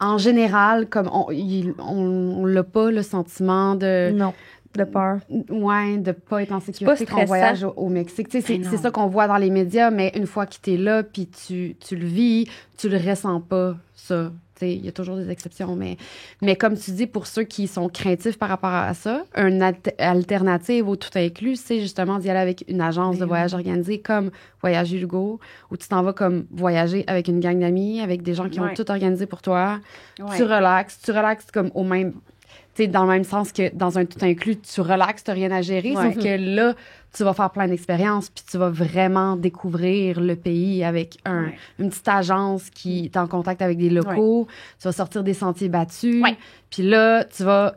en général, comme on l'a pas le sentiment de... Non, de peur. Ouais, de pas être en sécurité pas quand on voyage stressant. au Mexique. Tu sais, Ben c'est non. ça qu'on voit dans les médias, mais une fois que t'es là, puis tu le vis, tu le ressens pas, ça. Tu sais, il y a toujours des exceptions, mais comme tu dis, pour ceux qui sont craintifs par rapport à ça, une alternative au tout inclus, c'est justement d'y aller avec une agence de voyage organisée comme Voyage Hugo, où tu t'en vas comme voyager avec une gang d'amis, avec des gens qui ont Ouais. tout organisé pour toi. Ouais. Tu relaxes comme au même... Tu sais, dans le même sens que dans un tout inclus, tu relaxes, tu n'as rien à gérer. Ouais. Sauf que là, tu vas faire plein d'expériences, puis tu vas vraiment découvrir le pays avec Ouais. une petite agence qui est en contact avec des locaux. Tu vas sortir des sentiers battus. Ouais. Puis là, tu vas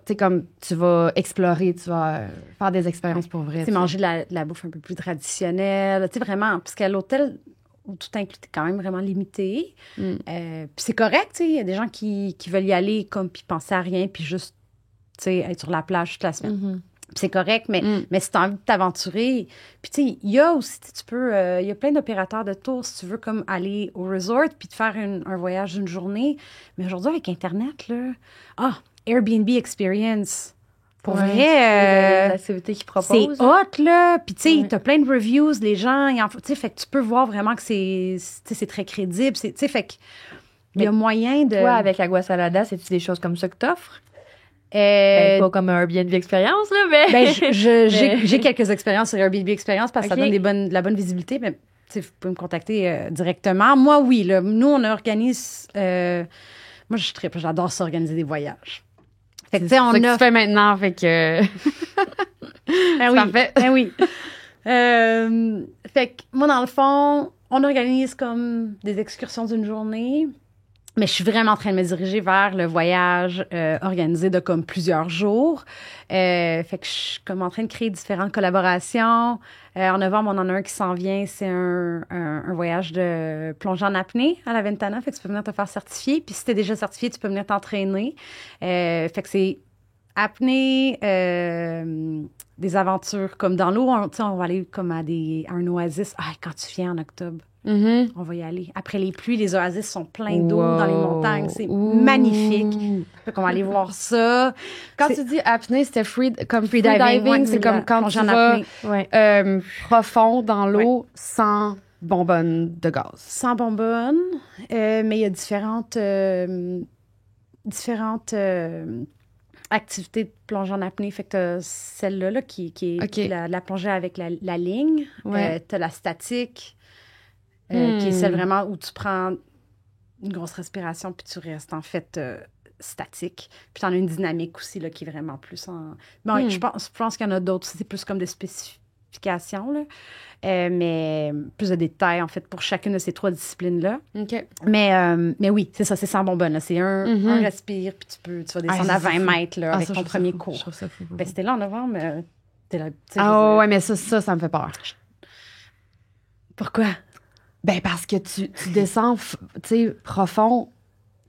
explorer, tu vas faire des expériences pour vrai. Tu sais, manger de la bouffe un peu plus traditionnelle. Tu sais, vraiment, parce qu'à l'hôtel, où tout inclus, t'es quand même vraiment limité. Puis c'est correct, tu sais. Il y a des gens qui veulent y aller comme puis penser à rien, puis juste, tu sais, être sur la plage toute la semaine. Puis c'est correct, mais si tu as envie de t'aventurer... Puis, tu sais, il y a aussi, tu peux... Il y a plein d'opérateurs de tours, si tu veux, comme aller au resort puis te faire un voyage d'une journée. Mais aujourd'hui, avec Internet, là... Airbnb Experience. Pour Ouais, vrai... les activités qu'ils c'est proposent. hot, là. Puis, tu sais, Ouais. t'as plein de reviews, les gens... Tu sais, fait que tu peux voir vraiment que c'est très crédible. Tu sais, fait que... Il y a moyen de... Toi, avec Agua Salada, c'est-tu des choses comme ça que t'offres? Euh, Pas comme un Airbnb expérience, là, mais... Ben, j'ai quelques expériences sur Airbnb Experience parce que Ok. ça donne de la bonne visibilité, mais tu sais, vous pouvez me contacter directement. Moi, oui, là, nous, on organise... moi, j'adore ça, organiser des voyages. Fait que, tu sais, C'est on ça que a... tu fais maintenant, fait que... Ben oui, parfait. ben oui. Fait que moi, dans le fond, on organise comme des excursions d'une journée, mais je suis vraiment en train de me diriger vers le voyage organisé de comme plusieurs jours. Fait que je suis comme en train de créer différentes collaborations. En novembre, on en a un qui s'en vient. C'est un voyage de plongée en apnée à la Ventana. Fait que tu peux venir te faire certifier. Puis si t'es déjà certifié, tu peux venir t'entraîner. Fait que c'est apnée, des aventures comme dans l'eau. On va aller comme à un oasis. Quand tu viens en octobre, on va y aller. Après les pluies, les oasis sont pleins d'eau dans les montagnes. C'est magnifique. Fait qu'on va aller voir ça. Quand C'est- tu dis apnée, c'était freediving, ouais, c'est comme quand plongée tu en vas apnée. Ouais. profond dans l'eau sans bonbonne de gaz. Sans bonbonne, mais il y a différentes activités de plongée en apnée. Fait que t'as celle-là là, qui est OK. la plongée avec la ligne. Ouais. T'as la statique, qui est celle vraiment où tu prends une grosse respiration puis tu restes en fait statique. Puis t'en as une dynamique aussi là, qui est vraiment plus en... Bon, je pense qu'il y en a d'autres. C'est plus comme des spécifications, là. Mais plus de détails, en fait, pour chacune de ces 3 disciplines-là. OK. Mais oui, c'est ça, c'est sans bonbonne. Là. C'est un respire, puis tu vas descendre ça, à c'est 20 fou. mètres là, avec ça, ton je trouve ça premier fou. cours. Je trouve ça fou. Ben, c'était là en novembre. T'es là, tu sais, je veux Ah dire, ouais, mais ça me fait peur. Pourquoi? Ben parce que tu descends, tu sais, profond,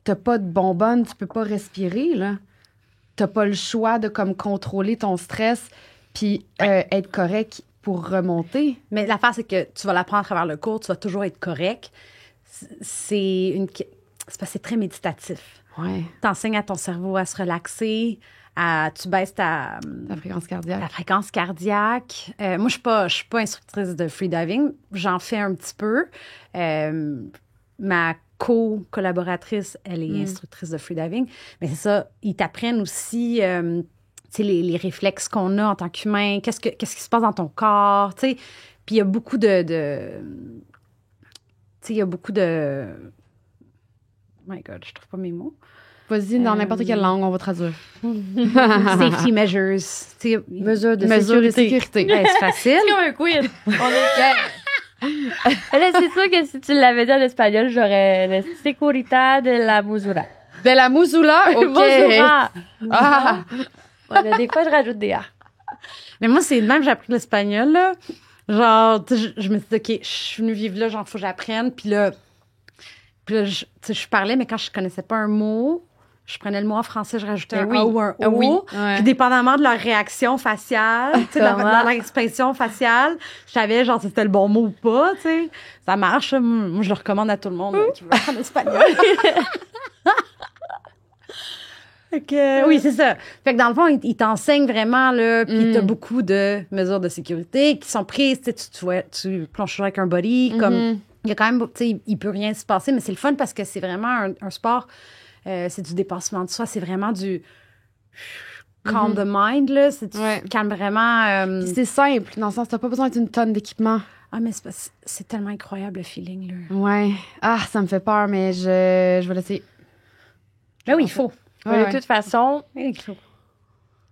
t'as pas de bonbonne, tu peux pas respirer, là. T'as pas le choix de comme contrôler ton stress puis être correct pour remonter. Mais l'affaire, c'est que tu vas l'apprendre à travers le cours, tu vas toujours être correct. C'est parce que c'est très méditatif. Ouais. T'enseignes à ton cerveau à se relaxer, tu baisses ta La fréquence cardiaque. fréquence cardiaque. Moi, je suis pas instructrice de freediving. J'en fais un petit peu. Ma co-collaboratrice, elle est instructrice de freediving. Mais c'est ça, ils t'apprennent aussi tu sais, les réflexes qu'on a en tant qu'humain, qu'est-ce qui se passe dans ton corps, tu sais. Puis il y a beaucoup de tu sais, il y a beaucoup de... Oh my God, je trouve pas mes mots. Vas-y, dans n'importe quelle langue, on va traduire. Safety measures. Tu sais, Mesures de Mesures de sécurité. sécurité. ouais, c'est facile. C'est comme un quiz. Là, c'est sûr que si tu l'avais dit en espagnol, j'aurais la Seguridad de la Musura. De la moussoula, OK. Musura. Ah! Voilà, des fois, je rajoute des A. Mais moi, c'est le même, j'ai appris l'espagnol, là. Genre, tu sais, je me suis dit, OK, je suis venue vivre là, genre, faut que j'apprenne. Puis là, tu sais, je parlais, mais quand je connaissais pas un mot, je prenais le mot en français, je rajoutais Ben un oui. A ou un O. Oui. Ouais. Puis dépendamment de leur réaction faciale, tu sais, Comment? leur expression faciale, je savais genre si c'était le bon mot ou pas, tu sais. Ça marche. Moi, je le recommande à tout le monde qui veut apprendre l'espagnol. Fait que, oui, c'est ça. Fait que dans le fond, ils t'enseignent vraiment, là, puis t'as beaucoup de mesures de sécurité qui sont prises. Tu sais, tu plonges toujours avec un body, comme, il y a quand même, tu sais, il peut rien se passer, mais c'est le fun parce que c'est vraiment un sport, c'est du dépassement de soi, c'est vraiment du calm the mind, là, c'est, tu calmes vraiment. Puis c'est simple, dans le sens, t'as pas besoin d'une tonne d'équipement. Ah, mais c'est tellement incroyable, le feeling, là. Ouais. Ah, ça me fait peur, mais je vais l'essayer. Ben oui, il faut. Mais de toute façon, Il faut.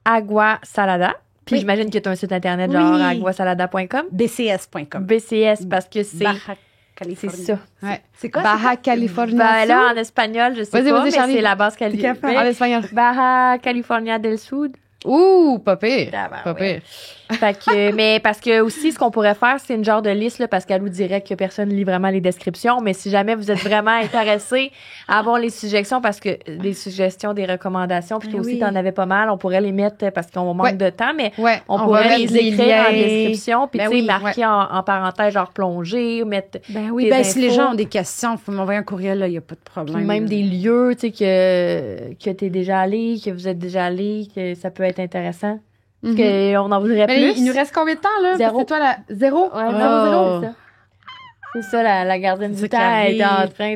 Agua Salada. Puis Oui. j'imagine que tu as un site internet genre Oui. aguasalada.com. BCS.com. BCS parce que c'est Baja c'est Californie. ça. Ouais. C'est quoi? Baja California. Ben là en espagnol, je sais Vas-y, pas, vas-y, mais Charlie. c'est la base En Californie. espagnol. Baja California del Sud. Ouh, pas pire. Ah, ben Pas ouais. pire. Fait que, mais parce que aussi, ce qu'on pourrait faire, c'est une genre de liste, là, parce qu'elle nous dirait que personne lit vraiment les descriptions. Mais si jamais vous êtes vraiment intéressé à avoir les suggestions, parce que les suggestions, des recommandations, puis toi aussi, oui. t'en avais pas mal, on pourrait les mettre parce qu'on manque Ouais. de temps, mais Ouais, on va pourrait mettre les écrire en liens. description, puis Ben tu sais, oui, marquer en parenthèse, genre plonger, mettre Ben oui, tes ben si les infos. gens ont des questions, il faut m'envoyer un courriel, là, il n'y a pas de puis problème. même là. des lieux, tu sais, que t'es déjà allé, que vous êtes déjà allé, que ça peut être intéressant. Parce qu'on en voudrait Mais plus. il nous reste combien de temps, là? Zéro. C'est toi, la... Zéro? Ouais, Oh. 0, c'est ça. C'est ça, la gardienne C'est du ça temps qui est en arrive. train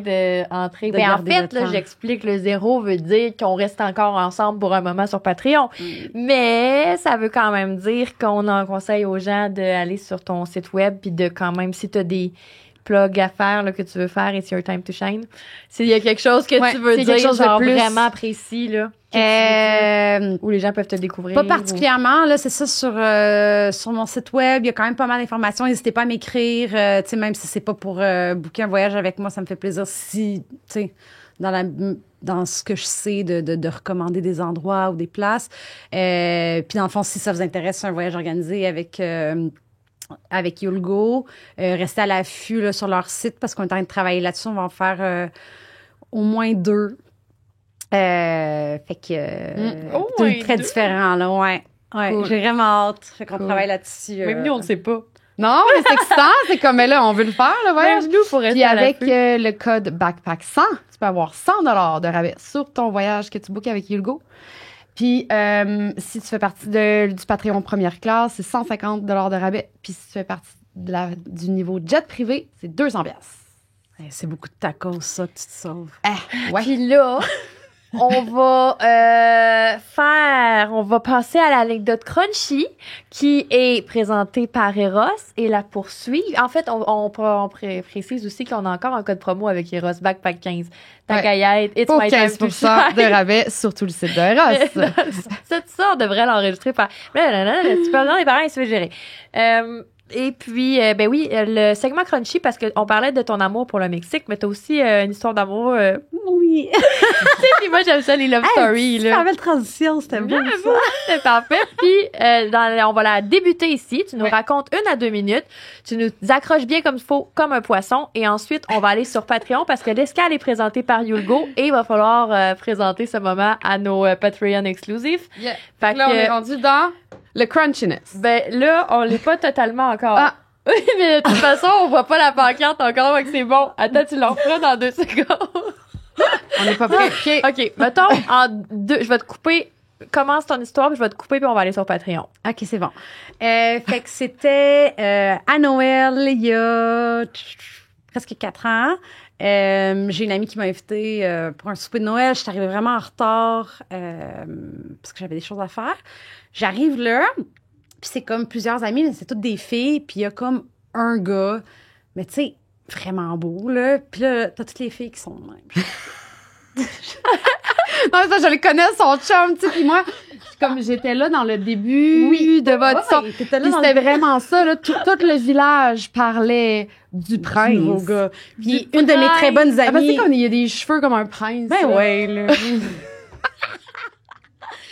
d'entrer. De Ben, en garder fait, le là, temps. j'explique, le 0 veut dire qu'on reste encore ensemble pour un moment sur Patreon. Mais ça veut quand même dire qu'on en conseille aux gens d'aller sur ton site web puis de quand même, si tu as des plugs à faire là, que tu veux faire, it's your time to shine. S'il y a quelque chose que Ouais, tu veux s'il y dire, a quelque chose de genre plus. vraiment précis, là, que tu veux dire, Euh, où les gens peuvent te découvrir. Pas particulièrement, là, c'est ça sur mon site web. Il y a quand même pas mal d'informations. N'hésitez pas à m'écrire, tu sais, même si c'est pas pour booker un voyage avec moi, ça me fait plaisir si, tu sais, dans ce que je sais de recommander des endroits ou des places. Puis dans le fond, si ça vous intéresse, un voyage organisé avec Yulgo, restez à l'affût là, sur leur site parce qu'on est en train de travailler là-dessus. On va en faire au moins 2. Fait que Au deux moins très 2. différents là, ouais. Cool. J'ai vraiment hâte. Fait qu'on Cool. travaille là-dessus. Même nous, on ne sait pas. Non, mais c'est excitant. C'est comme, mais là, on veut le faire, le voyage. Même nous, pour rester Puis à avec l'affût. le code BACKPACK 100, tu peux avoir 100 de rabais sur ton voyage que tu bookes avec Yulgo. Puis si tu fais partie du Patreon première classe, c'est 150 de rabais. Puis si tu fais partie du niveau jet privé, c'est 200 pièces. C'est beaucoup de tacos, ça, que tu te sauves. Ouais. Puis là, on va passer à l'anecdote Crunchy qui est présentée par Eros et la poursuivre. En fait, on précise aussi qu'on a encore un code promo avec Eros Backpack 15. Tant Ouais. qu'à y être, it's Pour my time to 15% de shine. rabais sur tout le site de Eros. Ça, on devrait l'enregistrer par tu peux dire les parents, ils se fait gérer. Et puis, ben oui, le segment Crunchy, parce qu'on parlait de ton amour pour le Mexique, mais t'as aussi une histoire d'amour. Oui. Puis moi, j'aime ça, les love stories. C'est Là. une belle transition, c'était beau. Ouais, ça. bon, c'est parfait. Puis, on va la débuter ici. Tu nous racontes 1 à 2 minutes. Tu nous accroches bien comme il faut, comme un poisson. Et ensuite, on va aller sur Patreon parce que l'escale est présentée par Yulgo et il va falloir présenter ce moment à nos Patreon exclusifs. Yeah. Fait Là, on est que, rendu dans le crunchiness. ben là, on l'est pas totalement encore. Ah. Oui, mais de toute façon, on voit pas la pancarte encore, donc c'est bon. Attends, tu l'en feras dans 2 secondes. On n'est pas prêt. OK. OK, mettons, je vais te couper. Commence ton histoire, puis je vais te couper, puis on va aller sur Patreon. OK, c'est bon. Fait que c'était à Noël, il y a presque 4 ans. J'ai une amie qui m'a invitée pour un souper de Noël. Je suis arrivée vraiment en retard parce que j'avais des choses à faire. J'arrive là, puis c'est comme plusieurs amis, mais c'est toutes des filles, puis il y a comme un gars, mais tu sais, vraiment beau, là. Puis là, t'as toutes les filles qui sont de même. Non, ça, je le connais, son chum, tu sais. Puis moi, comme j'étais là dans le début de votre histoire. Ouais, t'étais là Puis dans c'était le- vraiment ça, là. Tout le village parlait du prince. nouveau gars. Puis Du une de mes prince. très bonnes Ah, ben, tu sais, amies. comme il y a des cheveux comme un prince. Ben là. ouais, là.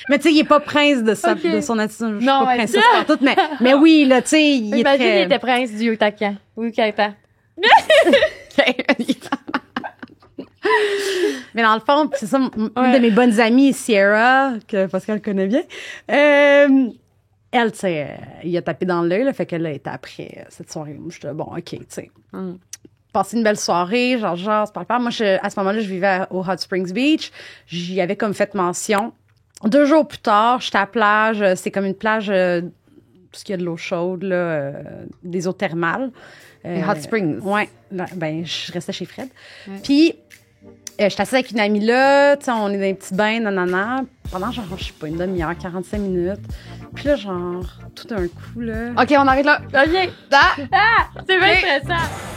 Mais tu sais, il est pas prince de Ok. de son attitude. Je suis Non, pas ouais, princesse partout, mais oui, là, tu sais, il est Imagine, très... il était prince du Yucatan. Oui, Yucatan. Mais Mais dans le fond, c'est ça, une de mes bonnes amies, Sierra, que Pascal connaît bien, elle, tu sais, il a tapé dans l'œil, là, fait qu'elle a été après cette soirée. Moi, j'étais bon, OK, tu sais. Passé une belle soirée, genre, c'est pas. Moi, à ce moment-là, je vivais au Hot Springs Beach. J'y avais comme fait mention. 2 jours plus tard, j'étais à la plage. C'est comme une plage, parce qu'il y a de l'eau chaude, là, des eaux thermales. Hot Springs. Ouais. Ben, je restais chez Fred. Puis, j'étais assise avec une amie là, tu sais, on est dans les petits bains, nanana, pendant genre, je sais pas, une demi-heure, 45 minutes. Puis là, genre, tout d'un coup, là... OK, on arrête là. OK. Ah! C'est bien stressant.